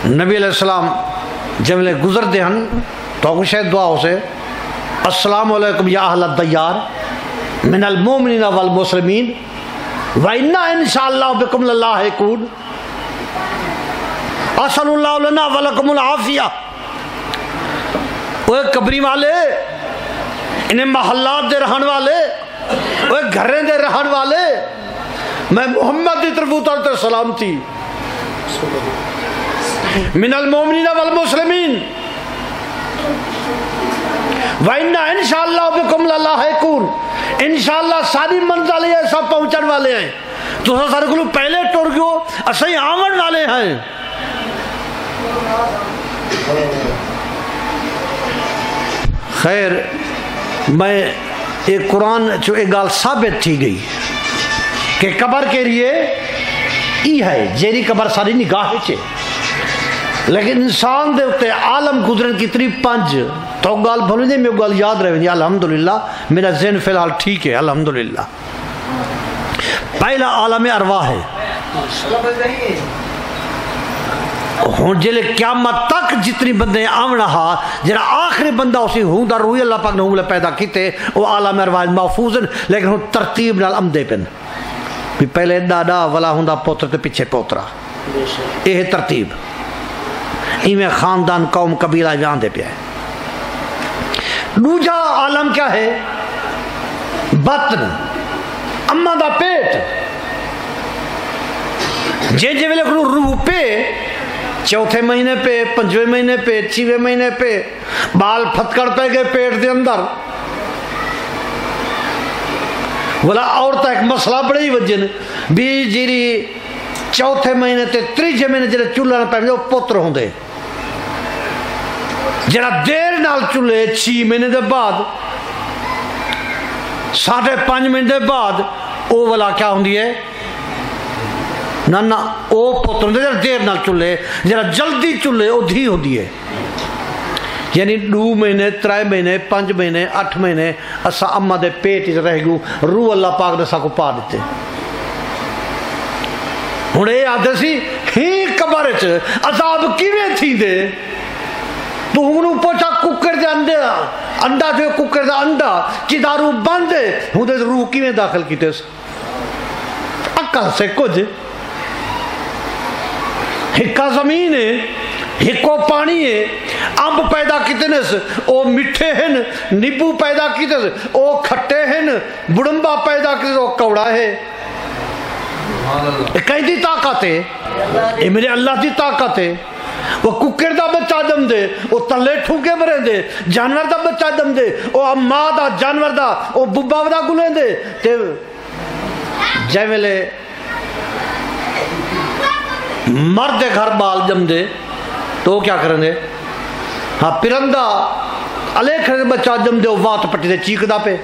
نبی علیہ السلام جب لے گزر دے ہن تو کو شاید دعا ہو سے السلام علیکم یا اہل الدیار من المومنین والمسلمین وَإِنَّا إِنشَاءَ بِكُمْ لَلَّاحِقُونَ أَسْأَلُ اللَّهُ لَنَا وَلَكُمُ الْعَافِيَةَ وہ قبری والے انہیں محلات دے رہن والے وہ گھریں دے رہن والے میں محمد دی طرف اترتے سلام تھی من المومنین والمسلمین وَإِنَّا إِنشَاءَ اللَّهُ بِكُمْ لَلَّاحِقُونَ انشاءاللہ ساری منزل یہ سب پہنچن والے ہیں تو سارے کو پہلے ٹر گئو اسے آمن والے ہیں خیر میں ایک قرآن جو ایک گال ثابت تھی گئی کہ قبر کے لیے ای ہے جیری قبر ساری نگاہ چھے لیکن انسان دے ہوتے عالم گزرن کی تری پنج تو گال بھلو دے میں گال یاد رہے الحمدللہ میرا ذہن فی الحال ٹھیک ہے الحمدللہ پہلا عالم ارواح ہے ہون جلے قیامت تک جتنی بندے آمنا ہا جرا آخری بندہ اسی ہوں دا روحی اللہ پاک نے ہوں پیدا کیتے وہ عالم ارواح محفوظ ہیں لیکن ہوں ترتیب نال امدے پن پہلے دادا ولا ہوں دا پوتر تے پیچھے پوترا یہ ترتیب ایمیں خاندان قوم قبیلہ جان دے پیا ہے دوجا عالم کیا ہے بطن اما دا پیٹ جے جے ویلے کو روح پہ چوتھے مہینے پہ پنجویں مہینے پہ چھویں مہینے پہ بال پھتکڑ پہ گئے پیٹ دے اندر بولا عورتہ ایک مسئلہ بڑی وجن بھی جیری چوتھے مہینے تے تریجے مہینے جڑے چولہا نہ پہ پوتر ہوں دے جڑا دیر نال چولے 6 مہینے دے بعد 5.5 مہینے دے بعد او والا کیا ہوندی ہے نہ او پوتر دے جڑا دیر نال چولے جڑا جلدی چولے او دھی ہوندی ہے یعنی 2 مہینے 3 مہینے 5 مہینے 8 مہینے اسا اما دے پیٹ رہ گو روح اللہ پاک نے سا کو پا دیتے ہن اے آدھے سی ہی قبر چ عذاب کیویں تھی دے تو ہن پوچھا ککر دے انڈا جو ککر دا انڈا کی دارو بند ہن دے روح کیویں داخل کیتے عقل سے کچھ ہکا زمین ہے ہکو پانی ہے امب پیدا کیتے نے او میٹھے ہیں نیبو پیدا کیتے او کھٹے ہیں بڑمبا پیدا کیتے او کوڑا ہے کہیں دی طاقت ہے یہ میرے اللہ دی طاقت ہے وہ ککر دا بچہ دم دے وہ تلے ٹھوکے مرے دے جانور دا بچہ دم دے وہ ماں دا جانور دا وہ ببا دا گلیں دے تے جائے ویلے مرد گھر بال جم دے تو وہ کیا کریں دے ہاں پرندہ علیہ کھڑے بچہ جم دے وہ وات پٹی دے چیک دا پہ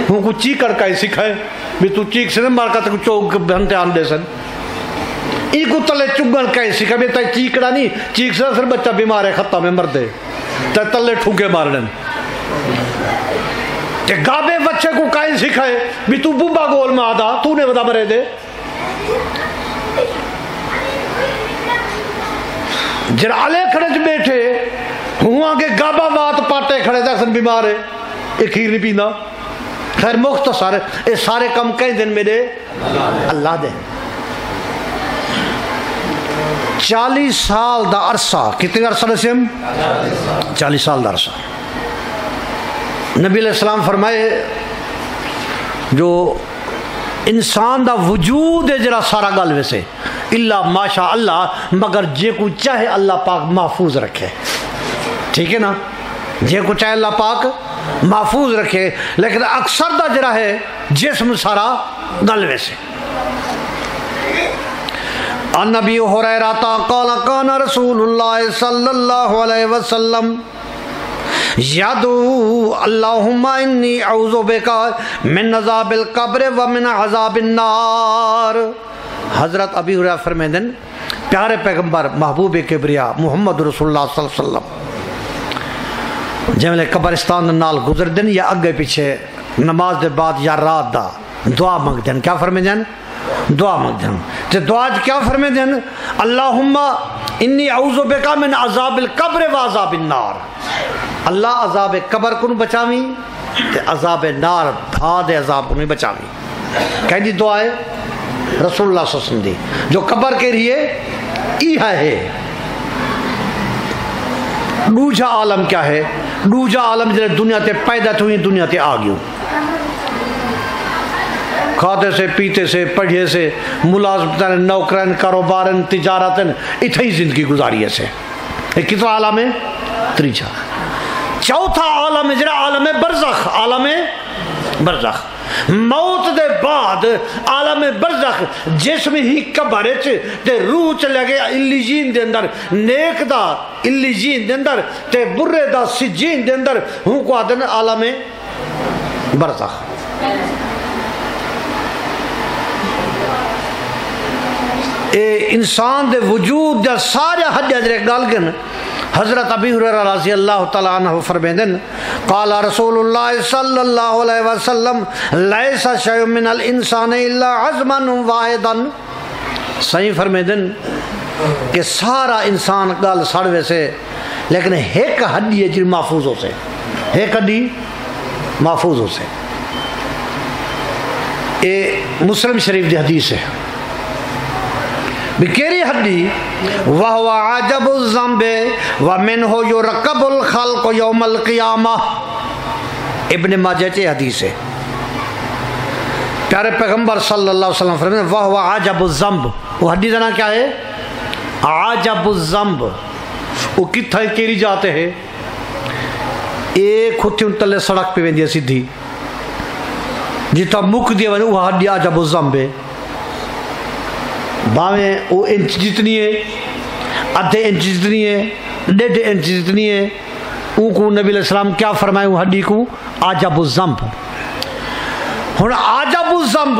ہوں کو چیک کر کہیں سکھائے بھی تو چیک سے مار کا تک چوک بھنتے آن دے سن ای کو تلے چگن کہیں سکھائے بھی تائی چیکڑا نہیں چیک سے پھر بچہ بیمار ہے ختم ہے مردے تائی تلے ٹھوکے مارنے تے گابے بچے کو کہیں سکھائے بھی تو بوبا گول میں آدھا تو نے بدا مرے دے جر آلے کھڑے چ بیٹھے ہوا کہ گابا وات پاٹے کھڑے تھے سن بیمار ہے ایک کھیر نہیں پینا خیر مختصر اے سارے کم کئی دن میں دے اللہ دے 40 سال دا عرصہ کتنے عرصہ رسیم 40 سال دا عرصہ نبی علیہ السلام فرمائے جو انسان دا وجود ہے جرا سارا گل ویسے اللہ ماشاء اللہ مگر جے کو چاہے اللہ پاک محفوظ رکھے ٹھیک ہے نا جے کو چاہے اللہ پاک محفوظ رکھے لیکن اکثر دا جرا ہے جسم سارا گل ویسے عن ابی ہریرہ قال کان رسول اللہ صلی اللہ علیہ وسلم یادو اللہم انی اعوذ بکا من عذاب القبر ومن عذاب النار حضرت ابی ہریرہ فرمائیں دن پیارے پیغمبر محبوب کبریا محمد رسول اللہ صلی اللہ علیہ وسلم جملے قبرستان نال گزر دن یا اگے پیچھے نماز دے بعد یا رات دا دعا مانگ دن کیا فرمائیں دن دعا مانگ دن تے دعا کیا فرمائیں دن اللہم انی اعوذ بکا من عذاب القبر و عذاب النار اللہ عذاب قبر کو بچاویں تے عذاب نار بھاد عذاب کو بچاویں کہیں دی دعا ہے رسول اللہ صلی اللہ علیہ وسلم دی جو قبر کے لیے ایہا ہے دوجا عالم کیا ہے دوجا عالم جنہیں دنیا تے پیدا ہوئی دنیا تے آگیوں کھاتے سے پیتے سے پڑھے سے ملازمتن نوکرن کاروبارن تجارتن اتھائی زندگی گزاری ہے سے ایک کتنا عالم ہے تریجا چوتھا عالم ہے جنہیں عالم برزخ عالم برزخ موت دے بعد عالم برزخ جسم ہی قبر تے روح چلے گئے علیجین دے اندر نیک دا علیجین دے اندر تے برے دا سجین دے اندر ہوں کو آدھن عالم برزخ اے انسان دے وجود دے سارے حد جرے گال گن حضرت ابی ہریرہ رضی اللہ تعالیٰ عنہ فرمیدن قال رسول اللہ صلی اللہ علیہ وسلم لیس شیء من الانسان الا عظما واحدا صحیح فرمیدن کہ سارا انسان گال سڑوے سے لیکن ایک ہڈی ہے جن محفوظ ہو سے ایک ہڈی محفوظ ہو سے اے مسلم شریف دی حدیث ہے بکیری ہڈی وَهُوَ عَجَبُ الزَّنْبِ وَمِنْهُ يُرَكَّبُ الْخَلْقُ يَوْمَ الْقِيَامَةِ ابن ماجہ کی حدیث ہے پیارے پیغمبر صلی اللہ علیہ وسلم فرمائے وَهُوَ عَجَبُ الزَّنْبِ وہ ہڈی جانا کیا ہے عَجَبُ الزَّنْبِ وہ کتھا کیری جاتے ہیں ایک ہوتی ان تلے سڑک پہ ویندی ہے سیدھی جتا مک دیا وہ ہڈی عَجَبُ الزَّنْبِ باویں وہ انچ جتنی ہے آدھے انچ جتنی ہے 1.5 انچ جتنی ہے ان کو نبی علیہ السلام کیا فرمائے وہ ہڈی کو عجب الذنب ہن عجب الذنب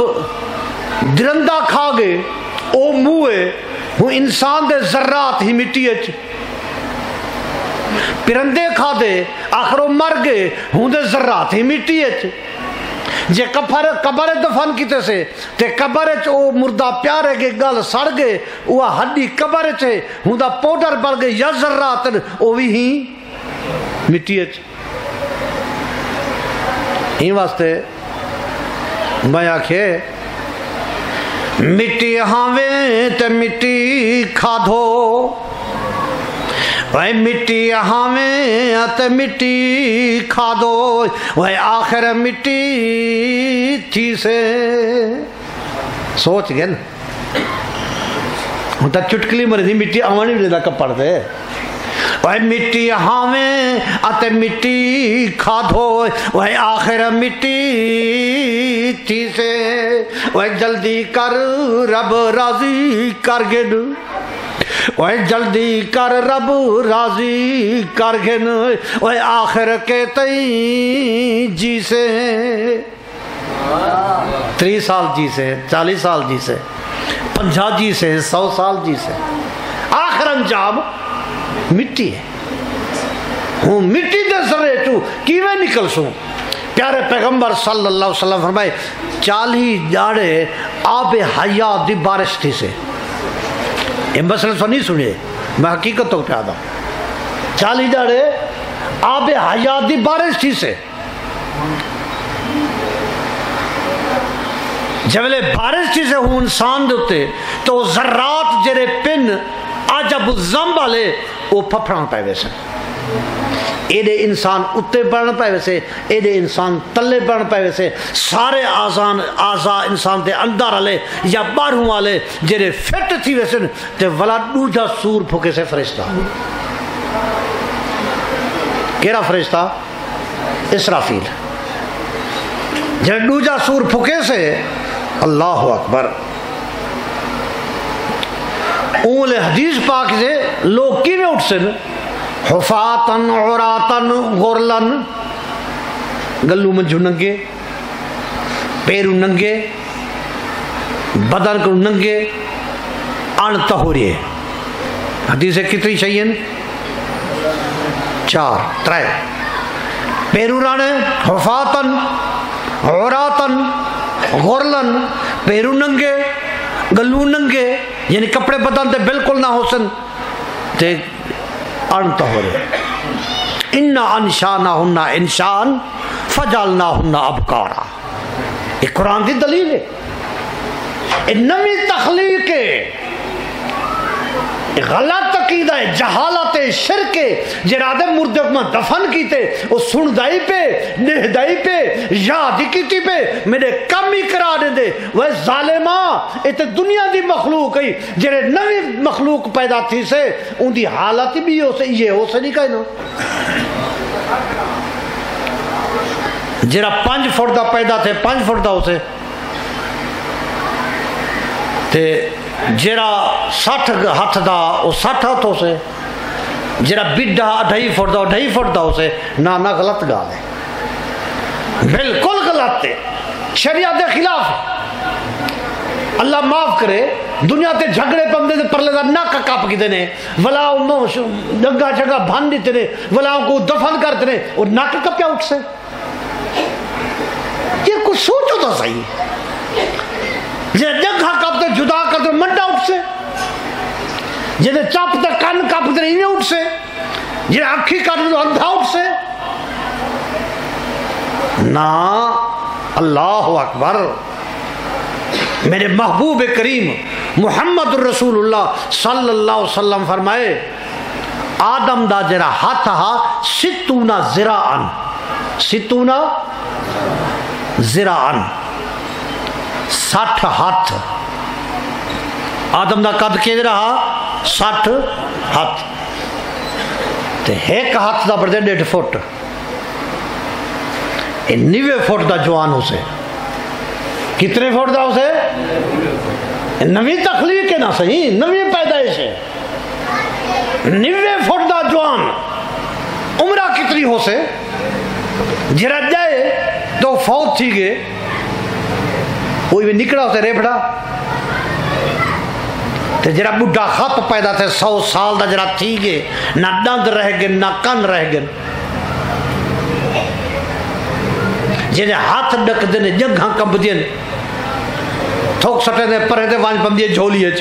درندہ کھا گئے او موئے وہ انسان دے ذرات ہی مٹی اچ پرندے کھا دے آخر وہ مر گئے ہوں دے ذرات ہی مٹی ہے جے قبر دفن کیتے سے تے قبر او مردہ پیارے کے گل سڑ گئے وہ ہڈی قبر چے ہوں دا پوڈر بڑھ گئے یا ذرات او بھی ہی مٹی ہے ہی واسطے میں آکھے مٹی ہاویں تے مٹی کھا دھو وے مٹی ہاویں تے مٹی کھا دو وے آخر مٹی تھی سے سوچ گئے نا ہوں تا چٹکلی مرضی مٹی آوانی بھی دا کپڑ دے وے مٹی ہاویں تے مٹی کھا دو وے آخر مٹی تھی سے وے جلدی کر رب راضی کر گن وے جلدی کر رب راضی کر گن وے آخر کے تئیں جی سے 30 سال جی سے 40 سال جی سے 50 جی سے 100 سال جی سے آخر انجام مٹی ہے ہوں مٹی دے ذرے تو کیویں نکل سوں پیارے پیغمبر صلی اللہ علیہ وسلم فرمائے 40 جاڑے آب حیات دی بارش تھی سے یہ مسئلہ تو نہیں سنیے میں حقیقت تو پیادا 40 جاڑے آب حیات دی بارش تھی سے جبلے بارش تھی سے ہوں انسان دوتے تو ذرات جرے پن عجب الزم والے وہ پھپڑان پائے ویسے ایڈے انسان اتے بڑھن پائے ویسے ایڈے انسان تلے بڑھن پائے ویسے سارے آزا انسان دے اندر والے یا باہروں والے جڑے فٹ تھی ویسے تے ولا دوجا سور پھکے سے فرشتہ کیڑا فرشتہ اسرافیل جڑے دوجا سور پھکے سے اللہ اکبر اول حدیث پاک سے لوگ کی میں اٹھ سے حفاتن عراتن غرلن گلو منجو ننگے پیرو ننگے بدن کو ننگے ان تہوریے حدیث کتنی چاہیے 4 پیرو رانے حفاتن عراتن غرلن پیرو ننگے گلو ننگے یعنی کپڑے بدن تے بالکل نہ ہو سن تے انت ہو رہے انا انشانہن انشان فجعلناہن ابکارا یہ قرآن دی دلیل ہے یہ نوی تخلیق ہے غلط عقیدہ ہے جہالت شرک ہے جرادے مردے کو دفن کیتے وہ سن دائی پہ نہ دائی پہ یاد کیتی پہ میرے کم ہی کرا دے دے وہ ظالماں یہ تو دنیا دی مخلوق ہے جرے نوی مخلوق پیدا تھی سے ان دی حالت بھی ہو سے یہ ہو سے نہیں کہنا جرا 5 فٹ دا پیدا تھے 5 فٹ دا ہو سے تے جرا 60 ہاتھ دا وہ 60 ہاتھ ہو سے جرا بڈا 2.5 فٹ دا 2.5 فٹ دا ہو سے نہ غلط گال ہے بالکل غلط ہے شریعت کے خلاف ہے اللہ معاف کرے دنیا تے جھگڑے پمدے تے پرلے دا ناک کاپ کی دینے ولا جگہ جگہ بھان دیتے نے ولا کو دفن کرتے نے اور ناک کپیا اٹھ سے یہ کچھ سوچو تو صحیح جے جگہ کپتے جدا کرتے منڈا اٹھ سے جے چاپتے کن کپتے انہیں اٹھ سے جے اکھی کرتے تو اندھا اٹھ سے نا اللہ اکبر میرے محبوب کریم محمد رسول اللہ صلی اللہ علیہ وسلم فرمائے آدم دا جرا ہاتھ ہا 60 ذراعن 60 ذراعن 60 ہاتھ آدم دا قد کے رہا 60 ہاتھ تے ایک ہاتھ دا بردے 1.5 فٹ 90 فٹ دا جوان ہو سے کتنے فٹ دا ہو سے نوی تخلیق ہے نا صحیح نوی پیدائش ہے 90 فٹ دا جوان عمرہ کتنی ہو سے جرا جائے تو فوت تھی گئے کوئی بھی نکڑا اسے ریپڑا تے جڑا بڈھا خپ پیدا تھے 100 سال دا جڑا تھی گے نہ دند رہ گئے نہ کن رہ گئے جنہیں ہاتھ ڈک دینے جنگاں کمب دین تھوک سٹے دے پرے دے وانج پم دیے جھولی ہے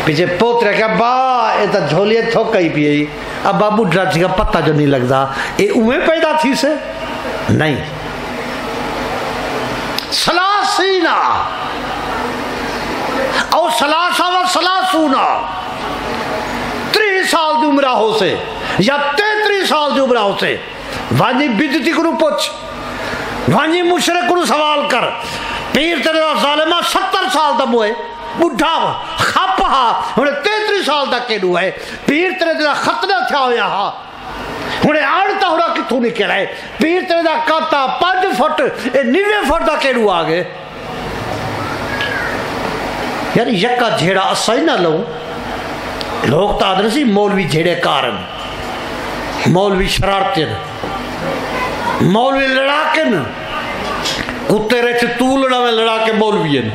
پیچھے پوترے کہا با اے تا جھولی ہے تھوک کئی پیئے اب بابو ڈرا تھی کا پتہ جو نہیں لگتا اے اوے پیدا تھی سے نہیں سلاسینا او سلاسا و سلاسونا 30 سال دی عمرہ ہو سے یا 33 سال دی عمرہ ہو سے وانی بدتی کنو پوچھ وانی مشرک کنو سوال کر پیر تیرے ظالمہ 70 سال دا موئے بڑھا خاپا انہیں 33 سال دا کیڑو ہے پیر تیرے دا ختنہ تھا ہویا ہا انہیں آڑتا ہو رہا کتوں نہیں کہہ رہے پیر تیرے دا کاتا 5 فٹ 9 فٹ دا کیڑو آگے یار یکا جھیڑا اسائی نہ لوں لوگ تا آدھر سی مولوی جھیڑے کارن مولوی شرارتن مولوی لڑاکن کتے رہتے تو لڑا میں لڑا کے مولوین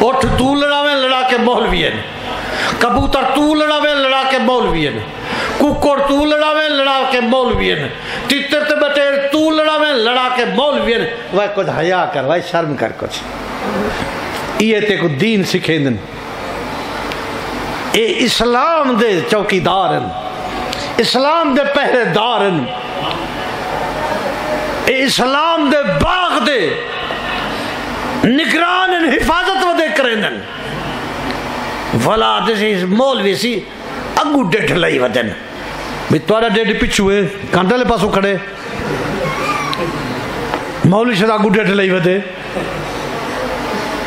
اٹھ تو لڑا میں لڑا کے مولوین کبوتر تو لڑا میں لڑا کے مولوین ککڑ تو لڑا میں لڑا کے مولوین تیتر تے بٹیر تو لڑا میں لڑا کے مولوین وہ کچھ حیا کر وہ شرم کر کچھ یہ تے کو دین سکھیں دن اے اسلام دے چوکی دارن اسلام دے پہرے دارن اے اسلام دے باغ دے نگران حفاظت ودے کرندن ولا دسی مولوی سی اگو ڈیٹھ لئی ودن بھی توڑا ڈیٹھ پچھوئے کانٹا لے پاسو کھڑے مولوی شد اگو ڈیٹھ لئی ودے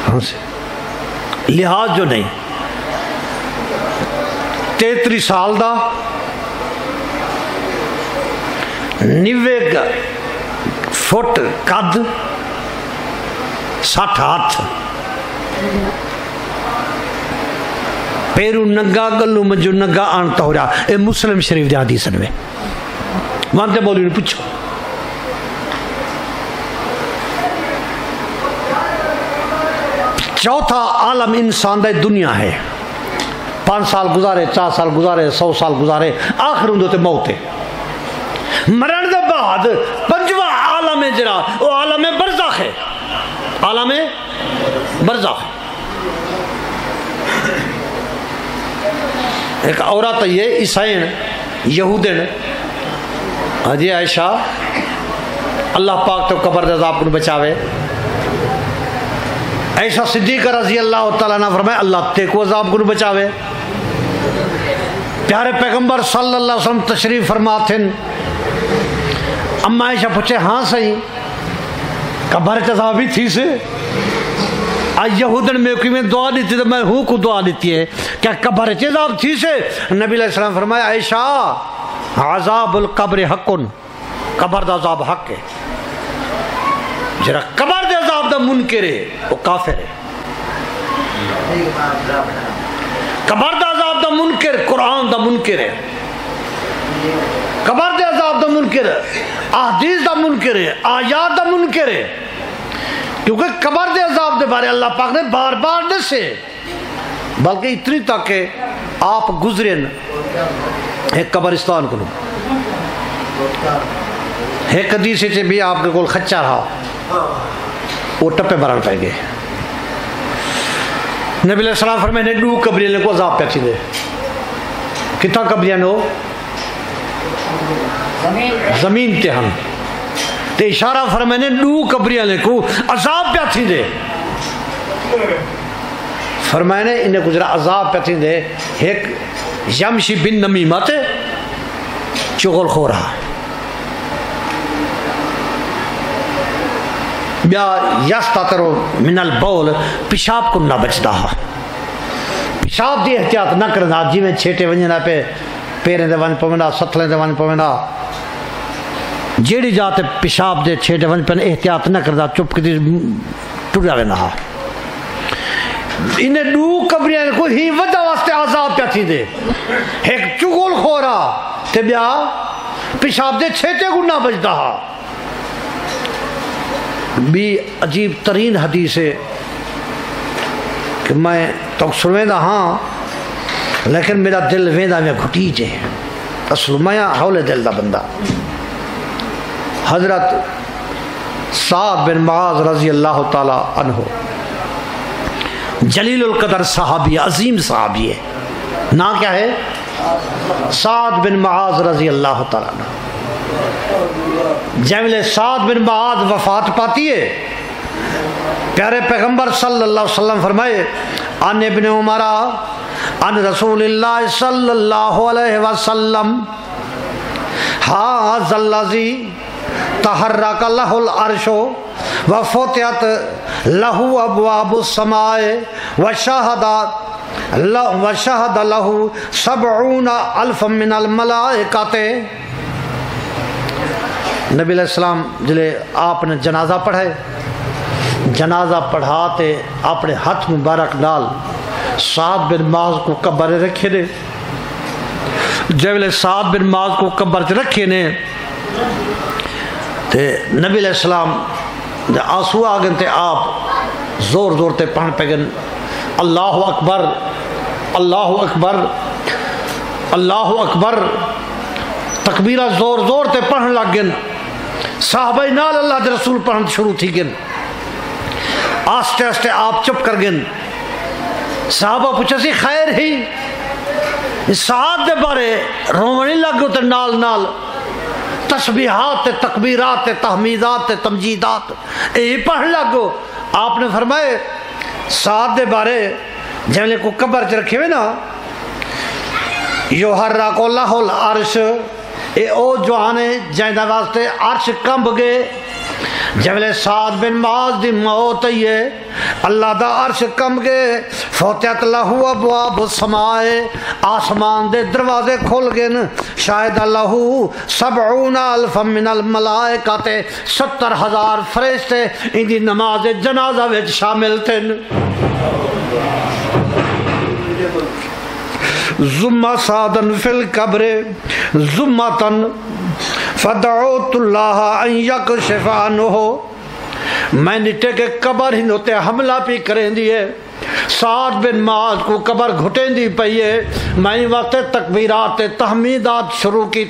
ہاں سے لحاظ جو نہیں 33 سال دا 90 فٹ قد 60 ہاتھ پیرو ننگا گلو مجھو ننگا آنتا ہو رہا اے مسلم شریف دے حدیثن میں وانتے بولی نے پوچھو چوتھا عالم انسان دے دنیا ہے 5 سال گزارے 4 سال گزارے 100 سال گزارے آخر اندھو تے موت ہے مرن دے بعد 5واں عالم جرا وہ عالم برزخ ہے عالم برزخ ایک عورت یہ عیسائین یہودین حضرت عائشہ اللہ پاک تو قبر دے عذاب کو بچاوے عائشہ صدیقہ رضی اللہ تعالیٰ نے فرمائے اللہ تے کو عذاب کو بچاوے پیارے پیغمبر صلی اللہ علیہ وسلم تشریف فرماتے ہیں اما عائشہ پوچھے ہاں صحیح قبر عذاب بھی تھی سے یہودن میں کوئی میں دعا دیتی تو میں ہوں کو دعا دیتی ہے کیا قبر عذاب تھی سے نبی علیہ السلام فرمایا عائشہ عذاب القبر حقن قبر دا عذاب حق ہے جرا قبر دے عذاب دا منکر ہے وہ کافر ہے قبر دا عذاب دا منکر قرآن دا منکر ہے قبر دے عذاب دا منکر ہے احادیث دا منکر ہے آیات دا منکر ہے کیونکہ قبر دے عذاب دے بارے اللہ پاک نے بار بار دسے بلکہ اتنی تک کہ آپ گزرین ایک قبرستان کو ایک حدیث سے بھی آپ کے کول خچا رہا وہ ٹپے بران پہ گئے نبی علیہ السلام فرمائے نے 2 قبریاں کو عذاب پیچھی دے کتنا قبریاں ہو زمین تے ہم تے اشارہ فرمائے نے 2 قبریاں کو عذاب پیچھی دے فرمائے نے انہیں گزرا عذاب پیچھی دے ایک یمشی بن نمیمت چغل خو رہا بیا یستترو من البول پیشاب کو نہ بچتا پیشاب دی احتیاط نہ کرنا جی میں چھیٹے ونجنا پہ پیریں دے ون پویندا ستلیں دے ون پویندا جیڑی جاتے پیشاب دے چھیٹے ون پہ احتیاط نہ کرنا چپ کی ٹریا وینا انہیں 2 قبریاں کو ہی وجہ واسطے عذاب پیا تھی دے ایک چغل خورا تے بیا پیشاب دے چھیٹے کو نہ بچتا بھی عجیب ترین حدیث ہے کہ میں تو سنویں دا ہاں لیکن میرا دل ویندا میں گھٹی جے اصل میں ہولے دل دا بندہ. حضرت سعد بن معاذ رضی اللہ تعالی عنہ جلیل القدر صحابی، عظیم صحابی ہے. نام کیا ہے؟ سعد بن معاذ رضی اللہ تعالی عنہ. جب سعد بن معاذ وفات پاتی ہے، پیارے پیغمبر صلی اللہ علیہ وسلم فرمائے ان ابن عمر ان رسول اللہ صلی اللہ علیہ وسلم ھذا الذی تحرک لہ العرش وفتحت لہ ابواب السماء وشہد لہ 70,000 من الملائکۃ. نبی علیہ السلام جلے آپ نے جنازہ پڑھائے، جنازہ پڑھاتے اپنے ہاتھ مبارک نال سعد بن معاذ کو قبر رکھے نے. جب سعد بن معاذ کو قبر رکھے نے تے نبی علیہ السلام آنسو آ گئے تے آپ زور زور تے پڑھ پہ گئے اللہ اکبر اللہ اکبر اللہ اکبر. تکبیرہ زور زور تے پڑھن لگ گئے. صحابہ نال اللہ دے رسول پڑھن شروع تھی گئے. آستے آستے آپ چپ کر گئے. صحابہ پوچھا سی خیر ہی سعد دے بارے رونے لگ گئے تے نال نال تسبیحات تکبیرات تحمیدات تمجیدات یہ پڑھن لگ گو. آپ نے فرمائے سعد دے بارے جب کو قبر چ رکھے ہوئے نا یحرک لہ العرش اے او جوانے جائندہ واسطے عرش کمب گئے. جب سعد بن معاذ دی موت ہے اللہ دا عرش کم گئے. فتحت لہ ابواب السماء آسمان دے دروازے کھل گئے. شاہد لہ 70,000 من الملائکۃ 70,000 فرشتے ان دی نماز جنازہ وچ شامل تھے. ثم سعدن فی القبر ثمۃ فدعوت اللہ ان یکشف عنہ. میں نٹے کے قبر ہی نوتے حملہ پی کریں دیئے. سعد بن معاذ کو قبر گھٹیں دی پئیے. میں وقت تکبیرات تحمیدات شروع کی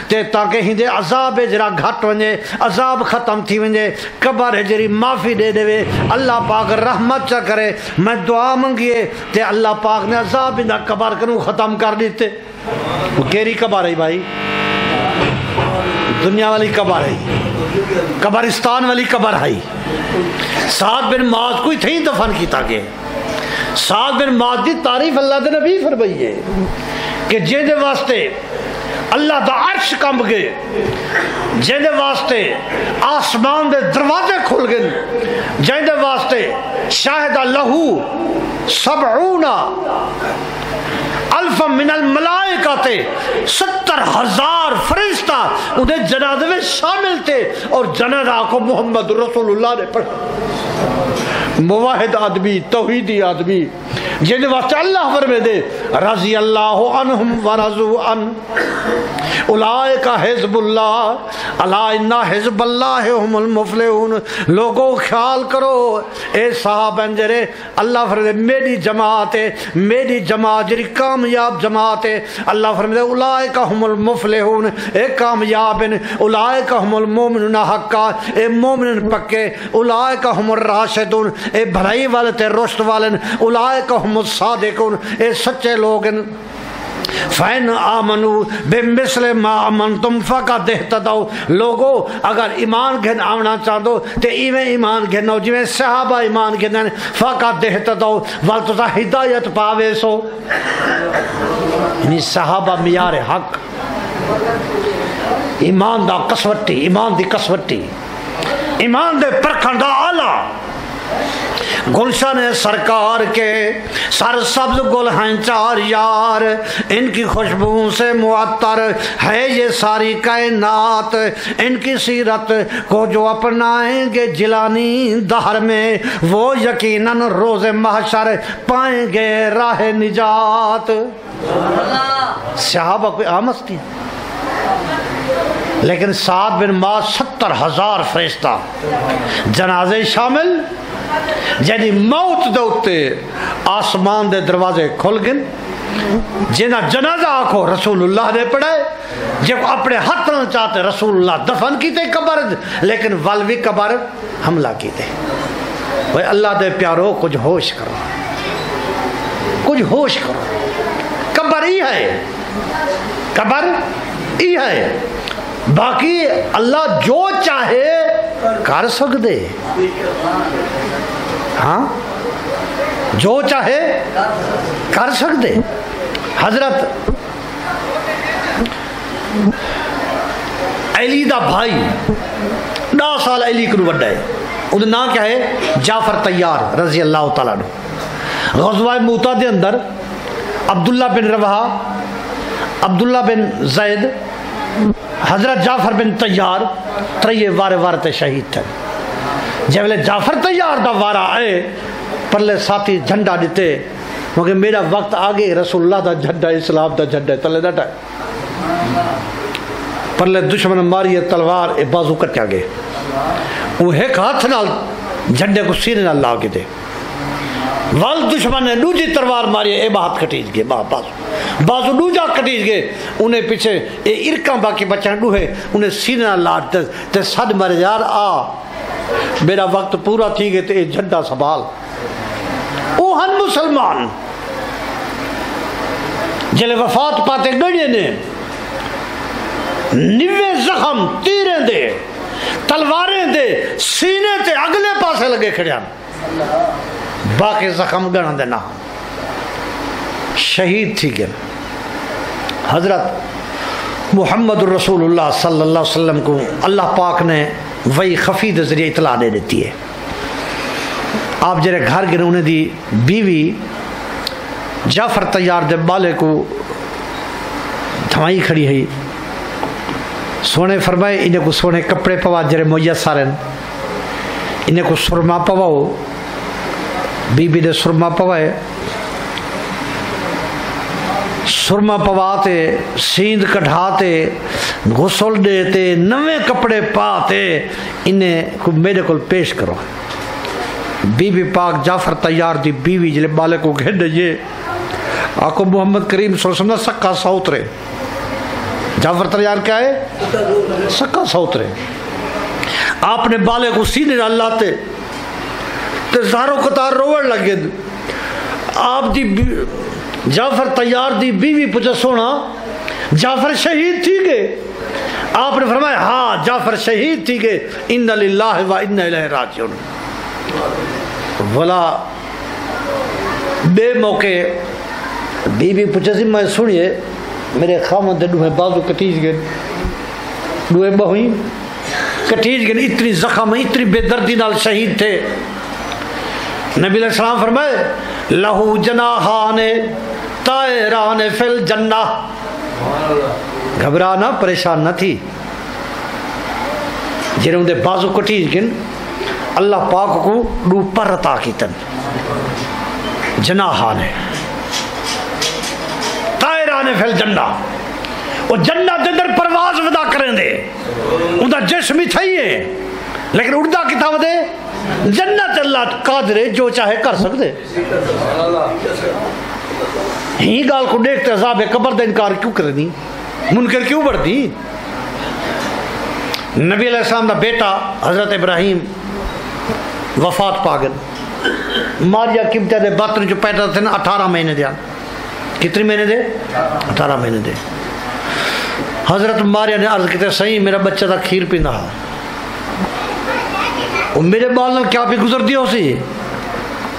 تے تاکہ ہی دے عذاب جرا گھٹ ونجے عذاب ختم تھی ونجے قبر جری معافی دے دے اللہ پاک رحمت چا کرے. میں دعا منگیے تے اللہ پاک نے عذاب انہا قبر کنو ختم کر دیتے. وہ کیری قبر ہے بھائی؟ دنیا والی قبر ہے، قبرستان والی قبر ہے. سعد بن معاذ کوئی تھی دفن کیتا گئے. سعد بن معاذ دی تعریف اللہ دے نبی فرمائی ہے کہ جے واسطے اللہ دا عرش کمب گئے، جے واسطے آسمان دے دروازے کھل گئے، جے واسطے شاہد لہو 70,000 من الملائکۃ 70,000 فرشتہ انہیں جنازے میں شامل تھے. اور جنازہ کو محمد رسول اللہ نے پڑھا. موحد آدمی توحیدی آدمی جن واسطے اللہ فرمے دے رضی اللہ عنہم ورضوا عنہ اولئک حزب اللہ الا ان حزب اللہ هم المفلحون. لوگوں خیال کرو اے صحابہ جڑے اللہ فرمے میری جماعت ہے، میری جماعت جڑی کامیاب جماعت ہے. اللہ فرمے اولئک هم المفلحون اے کامیاب ہیں. اولئک هم المؤمنون حقا اے مومن پکے. اولئک هم الراشدون اے بھلائی والے تے رشد والے. اولئک هم الصادقون اے سچے لوگ ہیں. فَإِنْ آمَنُوا بِمِثْلِ مَا آمَنْتُمْ فَقَدْ اهْتَدَوْا. لوگو اگر ایمان گھن آونا چاہدو تے ایویں ایمان گھنو جویں صحابہ ایمان گھنن. فَقَدْ اهْتَدَوْا والتو ہدایت پاوے سو. یعنی صحابہ معیار حق، ایمان دا کسوٹی، ایمان دی کسوٹی، ایمان دے پرکھن دا آلہ. گلشن سرکار کے سر سبز گل ہیں چار یار، ان کی خوشبو سے معطر ہے یہ ساری کائنات. ان کی سیرت کو جو اپنائیں گے جلانی دہر میں وہ یقیناً روز محشر پائیں گے راہ نجات. صحابہ کوئی عام ہستی لیکن سعد بن معاذ 70,000 فرشتہ جنازے شامل جنی موت دے اتے آسمان دے دروازے کھل گئے، جنہ جنازہ آکھو رسول اللہ نے پڑھائے، جب اپنے ہاتھ نہ چاہتے رسول اللہ دفن کیتے قبر، لیکن والوی قبر حملہ کیتے۔ وہ اللہ دے پیارو کچھ ہوش کرو، کچھ ہوش کرو، قبر ہی ہے، قبر ہی ہے، باقی اللہ جو چاہے کر سکدے، ہاں جو چاہے کر سکدے۔ حضرت علی دا بھائی 10 سال علی کو وڈا ہے، ان کا نام کیا ہے؟ جعفر طیار رضی اللہ تعالیٰ عنہ۔ غزوہ موتا دے اندر عبداللہ بن رواحہ، عبداللہ بن زید، حضرت جعفر بن طیار تریے وارے وارے تے شہید تھے۔ جب جعفر طیار دا وارہ آئے پرلے ساتھی جھنڈا دیتے، مگر میرا وقت آگے رسول اللہ دا جھنڈا، اسلام دا جھنڈا تلے ڈٹا پرلے دشمن ماری تلوار اے بازو کٹیا گئے، وہ ایک ہاتھ نال جھنڈے کو سینے نال لا کے دے، وال دشمن نے دوجی تلوار ماری اے بات کٹیج گئے، بازو دوجا کٹیج گئے، انہیں پیچھے اے ارکاں باقی بچان دوہے انہیں سینے نال لا تے صد مرے یار آ میرا وقت پورا تھی گئے تے جھنڈا سنبھال۔ او ہن مسلمان جلے وفات پاتے گڑے نے 90 زخم تیریں دے تلواریں دے سینے تے اگلے پاسے لگے کھڑیاں، باقی زخم گڑھاں دے نہ شہید تھی گئے۔ حضرت محمد رسول اللہ صلی اللہ علیہ وسلم کو اللہ پاک نے وہی خفی دے ذریعے اطلاع دے دیتی ہے۔ آپ جرے گھر گئے انہیں دی بیوی جعفر طیار دے بالے کو دھمائی کھڑی ہے، سونے فرمائے انہیں کو سونے کپڑے پوا جرے میسرن، انہیں کو سرما پواؤ، بی بی نے سرما پوائے، سرما پواتے سیند کٹھاتے غسل دیتے نوے کپڑے پاتے انہیں کو میرے کو پیش کرو۔ بی بی پاک جعفر طیار دی بیوی جلے بالے کو گھڑ یہ آقا محمد کریم صلی اللہ علیہ وسلم سکا سوترے، جعفر طیار کیا ہے؟ سکا سوترے۔ آپ نے بالے کو سینے نہ لاتے تے زاروں قطار روڑ لگے، آپ دی جعفر طیار دی بیوی پوچھا سونا جعفر شہید تھی گئے؟ آپ نے فرمایا ہاں جعفر شہید تھی گئے، اِنَّ لِلَّهِ وَإِنَّ إِلَيْهِ رَاجِعُونَ۔ بولا بے موقع بی بی پوچھا سی میں سنیے میرے خامن دے دوہے بازو کٹیج گئے، دوہے بہویں کٹیج گئے، اتنی زخم اتنی بے دردی نال شہید تھے۔ نبی علیہ السلام فرمائے لہو جناحان طائران فی الجنہ، گھبرانا پریشان نہ تھی، جنہوں دے بازو کٹیج گئے اللہ پاک کو دو پر عطا کیتن، جناحان طائران فی الجنہ، وہ جنت دے اندر پرواز ودا کریں دے، ان دا جسم ہی تھائیے لیکن اڑدا کتا ودے جنت اللہ قادر ہے جو چاہے کر سکتے۔ ہی گال کو دیکھتے عذاب قبر دا انکار کیوں کرنی، منکر کیوں بڑھتی؟ نبی علیہ السلام دا بیٹا حضرت ابراہیم وفات پاگن، ماریا قبطہ دے باطن جو پیدا تھے نا 18 مہینے دیا، کتنی مہینے دے؟ 18 مہینے دے۔ حضرت ماریا نے عرض کیتے صحیح میرا بچہ تھا کھیر پینا ہا، اور میرے بال نے کیا بھی گزر دیا اسی؟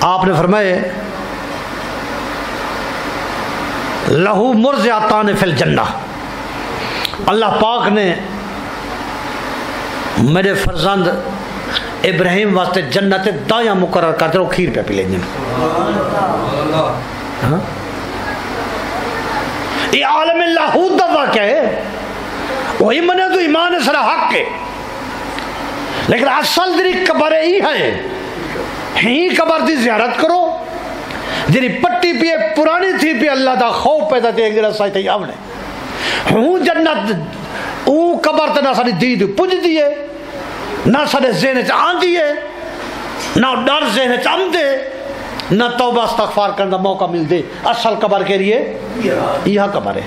آپ نے فرمائے لہو مرضعتان فی الجنہ، اللہ پاک نے میرے فرزند ابراہیم واسطے جنت دایاں مقرر کرتے وہ کھیر پہ پی لیں گے۔ یہ عالم لاہوت دا واقعہ ہے، وہی منے تو ایمان سرا حق ہے، لیکن اصل دری قبر ہی ہے، ہی قبر دی زیارت کرو، جنی پٹی پیے پرانی تھی پی اللہ دا خوف پیدا تے انگرہ سائی تے آونے ہوں جنت او قبر تے نہ ساری دید پج دیئے نہ سارے ذہن چ آن دیئے، نہ ڈر ذہن چم دے نہ توبہ استغفار کرنے کا موقع مل دے. اصل قبر کے لیے یہ قبر ہے.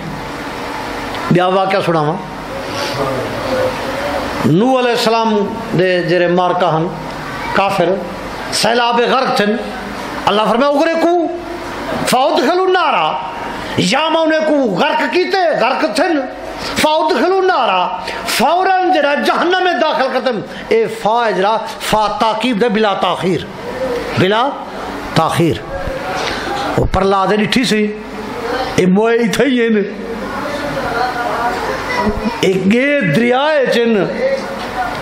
بیا واقعہ سناواں. نوح علیہ السلام دے جڑے مارکا ہن کافر سیلاب غرق تھن. اللہ فرمایا اغرقوا فادخلوا النار, یا میں انہیں کو غرق کیتے غرق تھن فادخلوا النار, فوراً جڑا جہنم میں داخل کرتن. اے فا جڑا فا تاکید دے بلا تاخیر, بلا تاخیر. وہ پرلاد ڈٹھی سی اے موئے اتھے ہی ہیں ایک گے دریائے چن.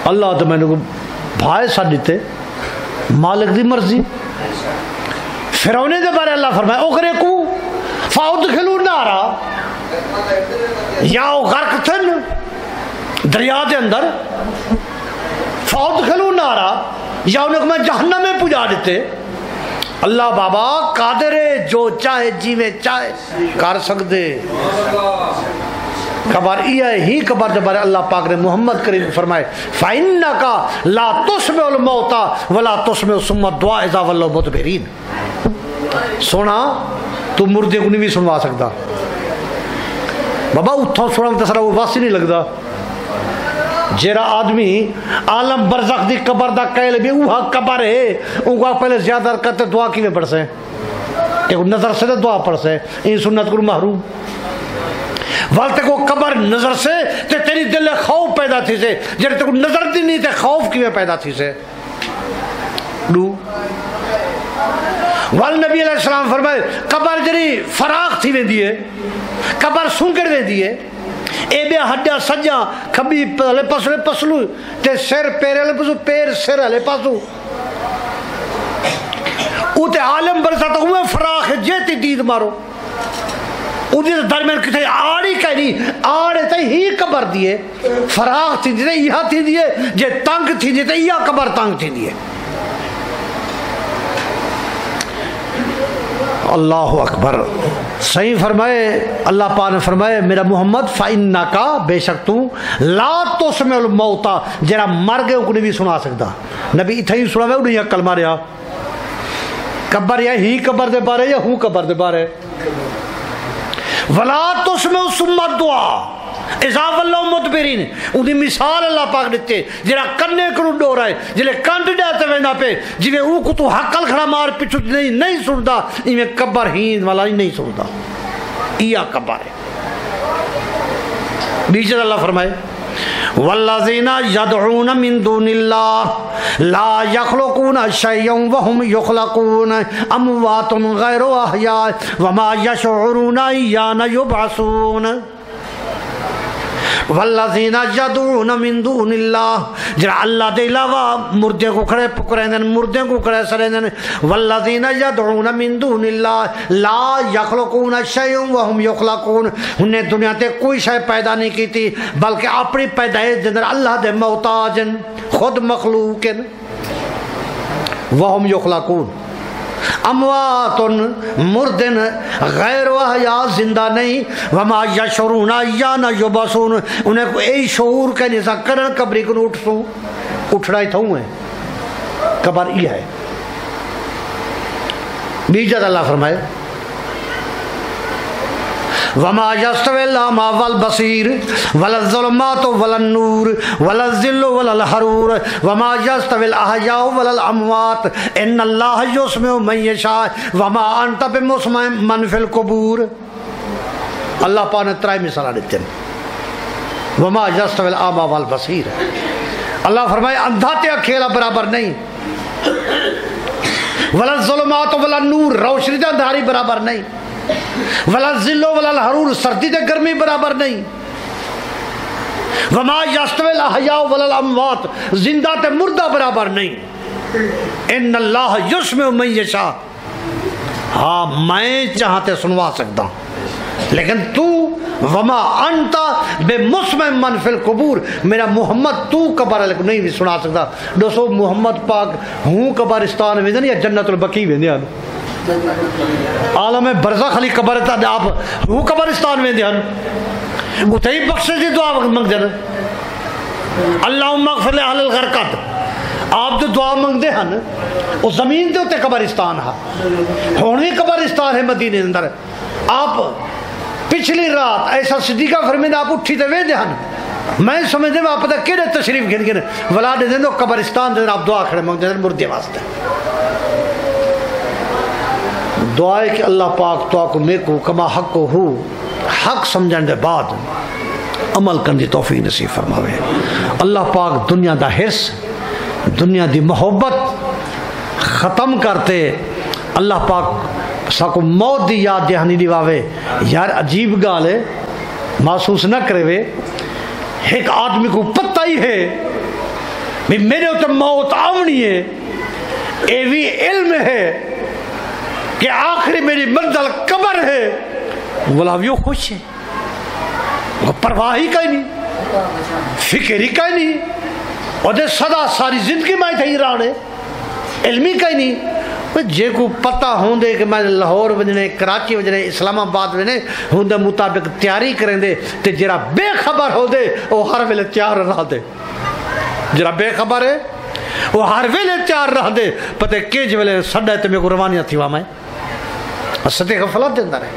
اللہ تو میں نے کو بھائے سا دیتے مالک دی مرضی. فرعون دے بارے اللہ فرمائے اغرقوا فادخلوا النار, یا وہ غرق تھن دریا دے اندر, فادخلوا النار, یا انہیں کو میں جہنم میں پجا دیتے. اللہ بابا قادر ہے جو چاہے جی میں چاہے کر سکتے. قبر یہ ہی قبر دے بارے اللہ پاک نے محمد کریم فرمائے فَإِنَّكَ لَا تُسْمِعُ الْمَوْتَى وَلَا تُسْمِعُ الصُّمَّ الدُّعَاءَ إِذَا وَلَّوْا مُدْبِرِينَ. سونا تو مردے کو نہیں بھی سنوا سکتا بابا. اتھوں سونا تے سارا وہ واس ہی نہیں لگتا. جیرا آدمی عالم برزخ دی قبر دا کہل بھی اوہا قبر ہے, ان کو پہلے زیادہ کرتے دعا کی میں پڑھ سے ایک نظر سے دعا پڑھ سے ان سنت کو محروم. والتے کو قبر نظر سے تے تیری دل خوف پیدا تھی سے, جیرے تے کو نظر دی نہیں تے خوف کی میں پیدا تھی سے. والنبی علیہ السلام فرمائے قبر جری فراغ تھی ویندی ہے, قبر سنکڑ ویندی ہے. اے بے ہڈیا سجا کھبی پہلے پسلے پسلو تے سر پیرے لے پسو پیر سر لے پاسو. او تے عالم برسا تو ہوئے فراغ ہے جیتی دید مارو. او دید درمیان کتے آڑی کہہ نہیں آڑے تے ہی قبر دیئے فراغ تھی دیئے یہاں تھی دیئے جے تنگ تھی دیئے یہ قبر تنگ تھی دیئے. اللہ اکبر. صحیح فرمائے اللہ پاک نے فرمائے میرا محمد فَإِنَّكَ بے شک تو لا تُسْمِعُ الْمَوْتَى جرا مر گئے کو نہیں بھی سنا سکتا. نبی اتھا ہی سنا میں انہیں یک کلمہ رہا قبر یا ہی قبر دے بارے یا ہوں قبر دے بارے. وَلَا تُسْمِعُ الصُّمَّ الدُّعَاءَ اِذَا وَلَّوْا مُدْبِرِينَ. انہیں مثال اللہ پاک دیتے جرا کنے کرو ڈور آئے جلے کانٹ ڈیتے وینا پہ جویں او کو تو حقل کھڑا مار پچھو نہیں سنتا ایویں قبر ہین والا نہیں سنتا. یہ قبر ہے. بیچے اللہ فرمائے والذین یدعون من دون اللہ لا یخلقون شیئا وهم یخلقون اموات غیر احیاء وما یشعرون ایان یبعثون. والذین یدعون من دون اللہ جرا اللہ دے علاوہ مردے کو کھڑے پکریں دن مردے کو کھڑے سریں دن. والذین یدعون من دون اللہ لا یخلقون شیئا وهم یخلقون. انہیں دنیا تے کوئی شے پیدا نہیں کی تھی بلکہ اپنی پیدائش دے اندر اللہ دے محتاجن خود مخلوقن. وهم یخلقون اموات مردن غیر احیاء زندہ نہیں. وما یشعرون ایان یبعثون انہیں کو ای شعور کا نہیں سکرن قبری کو اٹھ سوں اٹھڑا ہی تھا ہوں ہے. قبر یہ ہے. بیجت اللہ فرمائے وما یستوی الاعمی والبصیر ولا الظلمات ولا النور ولا الظل ولا الحرور وما یستوی الاحیاء ولا الاموات ان اللہ یسمع من یشاء وما انت بمسمع من فی القبور. اللہ پاک نے ترائی مثال دیتے ہیں وما یستوی الاعمی والبصیر. اللہ فرمائے اندھا تے اکھیلا برابر نہیں. ولا الظلمات ولا النور روشنی تے اندھاری برابر نہیں. ولا الظل ولا الحرور سردی تے گرمی برابر نہیں. وما یستوی الاحیاء ولا الاموات زندہ تے مردہ برابر نہیں. ان اللہ یسمع من یشاء. ہاں میں چاہتے سنوا سکتا لیکن تو وما انت بمسمع من فی القبور میرا محمد تو قبر کو نہیں بھی سنا سکتا. دوستو محمد پاک ہوں قبرستان ویندن یا جنت البقیع ویندن عالم برزخ علی قبر تا آپ ہوں قبرستان ویندے ہن اتھے ہی بخشش دی دعا منگدے ہیں اللہم اغفر لأہل الغرقد آپ جو دعا منگتے ہیں وہ زمین دے اتنے قبرستان ہے، ہون بھی قبرستان ہے مدینے اندر. آپ پچھلی رات ایسا صدیقہ فرمیندہ آپ اٹھی تے وے دے ہیں، میں سمجھتے میں آپ پتہ کہڑے تشریف گھن گھن ولا دے دیں تو قبرستان دے آپ دعا کھڑے منگتے ہیں مردے واسطے. دعا ہے کہ اللہ پاک تو کو میکو کما حق کو ہو، حق سمجھن دے بعد عمل کرنے دی توفیق نصیب فرماوے. اللہ پاک دنیا دا حرص، دنیا دی محبت ختم کرتے اللہ پاک ساکو موت دی یاد دہانی دیواوے. یار عجیب گال ہے، محسوس نہ کرے وے ایک آدمی کو پتہ ہی ہے بھی میرے اتنے موت آونی ہے، اے بھی علم ہے کہ آخری میری منزل قبر ہے، بولا وہ خوش ہے، وہ پرواہ ہی کہیں نہیں، فکر ہی کہیں نہیں، اور دے صدا ساری زندگی میں تھی رانے علمی کہیں نہیں. جے کو پتہ ہوں دے کہ میں لاہور وجنے، کراچی وجنے، اسلام آباد وجنے ہوں دے مطابق تیاری کریں دے تے جرا بے خبر ہو دے وہ ہر ویلے تیار رہ دے. جرا بے خبر ہے وہ ہر ویلے تیار رہ دے، پتہ کیج ویلے سڈا تے میں کو روانیاں تھی وہاں میں استے غفلت دے اندر ہے.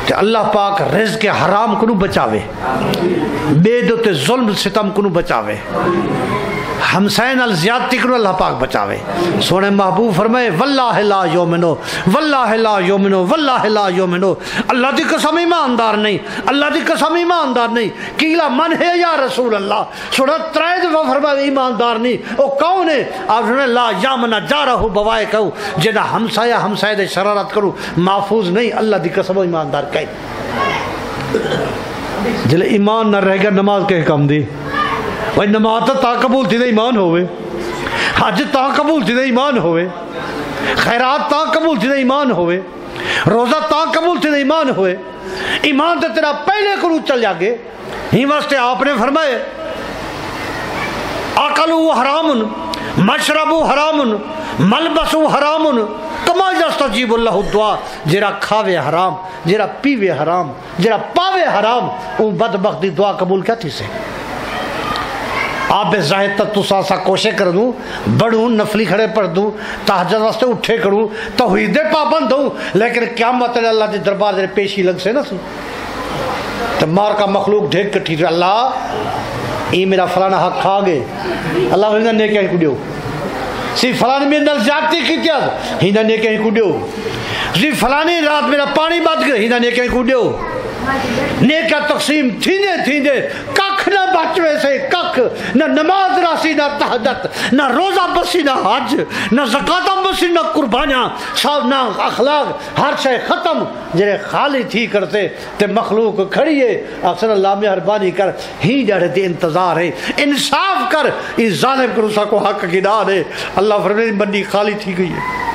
کہ اللہ پاک رزق حرام کنو بچاوے، بے دو تے ظلم ستم کنو بچاوے، ہمسائن الزیادتی کنو اللہ پاک بچاوے. سونے محبوب فرمائے واللہ لا یومنو، واللہ لا یومنو، واللہ لا یومنو. اللہ دی قسم ایماندار نہیں، اللہ دی قسم ایماندار نہیں. کیلا من ہے یا رسول اللہ؟ سونا ترائے دفعہ فرمائے ایماندار نہیں. او کون ہے؟ آپ سونے لا یامنا جارہ بوائے کہو، جنہ ہمسایہ دے شرارت کرو محفوظ نہیں. اللہ دی قسم ایماندار کہیں جلے ایمان نہ رہ گا نماز کے حکم دی. بھائی نماز تا قبول تھی دے ایمان ہوئے، حج تا قبول تھی دے ایمان ہوئے، خیرات تا قبول تھی دے ایمان ہوئے، روزہ تا قبول تھی دے ایمان ہوئے. ایمان تے تیرا پہلے کرو چل جاگے. ہی واسطے آپ نے فرمائے آکلو حرامن، مشربو حرامن، ملبسو حرامن، کما یستجیب اللہ الدعا. جرا کھاوے حرام، جرا پیوے حرام، جرا پاوے حرام، وہ بدبخت دی دعا قبول کیا تھی سے. آپ ظاہر تک تو سا کوشش کر دوں، بڑھوں نفلی کھڑے پڑھ دوں، تہجد واسطے اٹھے کروں، توحید پابند ہوں، لیکن قیامت اللہ دی دربار دے پیشی لگ سے نہ سی تو مار کا مخلوق ڈھیک کٹھی تو اللہ ای میرا فلانا حق کھا گئے، اللہ ہندہ نیکہ ہی کو دیو. سی فلانی میں اندر زیادتی کی تیاد ہندہ نیکہ ہی کو دیو. سی فلانی رات میرا پانی بات گئے ہندہ نیکہ ہی کو دیو. نیکہ تقسیم تھیندے ککھ نہ بچوے سے ککھ، نہ نماز راسی نہ تہجد، نہ روزہ بسی نہ حج، نہ زکاة بسی نہ قربانیاں، سب نہ اخلاق، ہر شے ختم. جرے خالی تھی کرتے تے مخلوق کھڑی ہے. اکثر اللہ مہربانی کر ہی جڑے تے انتظار ہے، انصاف کر اس ظالم کو رسا کو حق گدا دے. اللہ فرمائے بندی خالی تھی گئی ہے،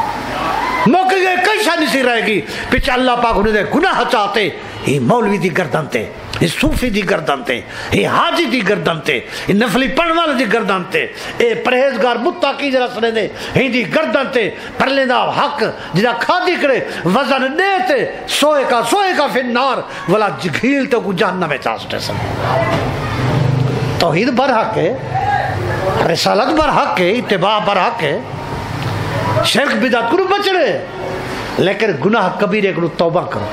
موقع گئے کئی شانی سی رہے گی. پیچھے اللہ پاک انہیں دے گناہ چاہتے، یہ مولوی دی گردن تے، یہ صوفی دی گردن تے، یہ حاجی دی گردن تے، یہ نفلی پڑھوال دی گردن تے، یہ پرہیزگار متقی جرا سنے دے ہی دی گردن تے. پرلے دا حق جدا کھادی کرے وزن دے تے سوئے کا فی النار ولا جگھیل تے کو جہنم میں چاسٹے سن. توحید برحق ہے، رسالت برحق ہے، اتباع برحق ہے. شرک بدعت کو بچ رہے، لیکن گناہ کبیرے کو توبہ کرو.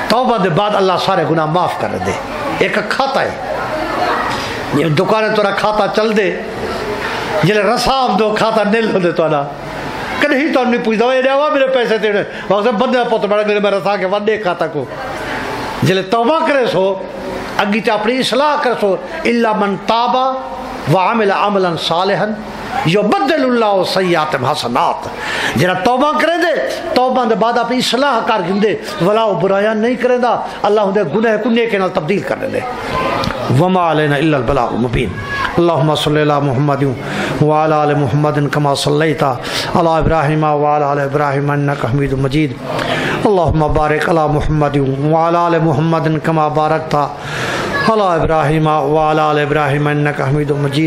توبہ دے بعد اللہ سارے گناہ معاف کر دے. ایک کھاتا ہے یہ دکانے تو کھاتا چل دے جلے رسام دو کھاتا نیل ہو دے تو نا کہیں تو نہیں پوچھتا یہ رہا میرے پیسے تیرے وقت بندے پوت بڑا میرے میں رسا کے ودے کھاتا کو جلے توبہ کرے سو اگی تے اپنی اصلاح کر سو. الا من تابا وعمل عملا صالحا یبدل اللہ سیئات حسنات. جرا توبہ کرے دے توبہ دے بعد اپنی اصلاح کر گندے ولا برایاں نہیں کرے دا اللہ دے گناہ کو نیکی نال تبدیل کر دے. وما علینا الا البلاغ المبین. اللهم صل علی محمد وعلى آل محمد كما صليت على ابراہیم وعلى آل ابراہیم انك حمید مجید. اللهم بارک علی محمد وعلى آل محمد كما بارکت على ابراہیم وعلى آل ابراہیم انك حمید مجید.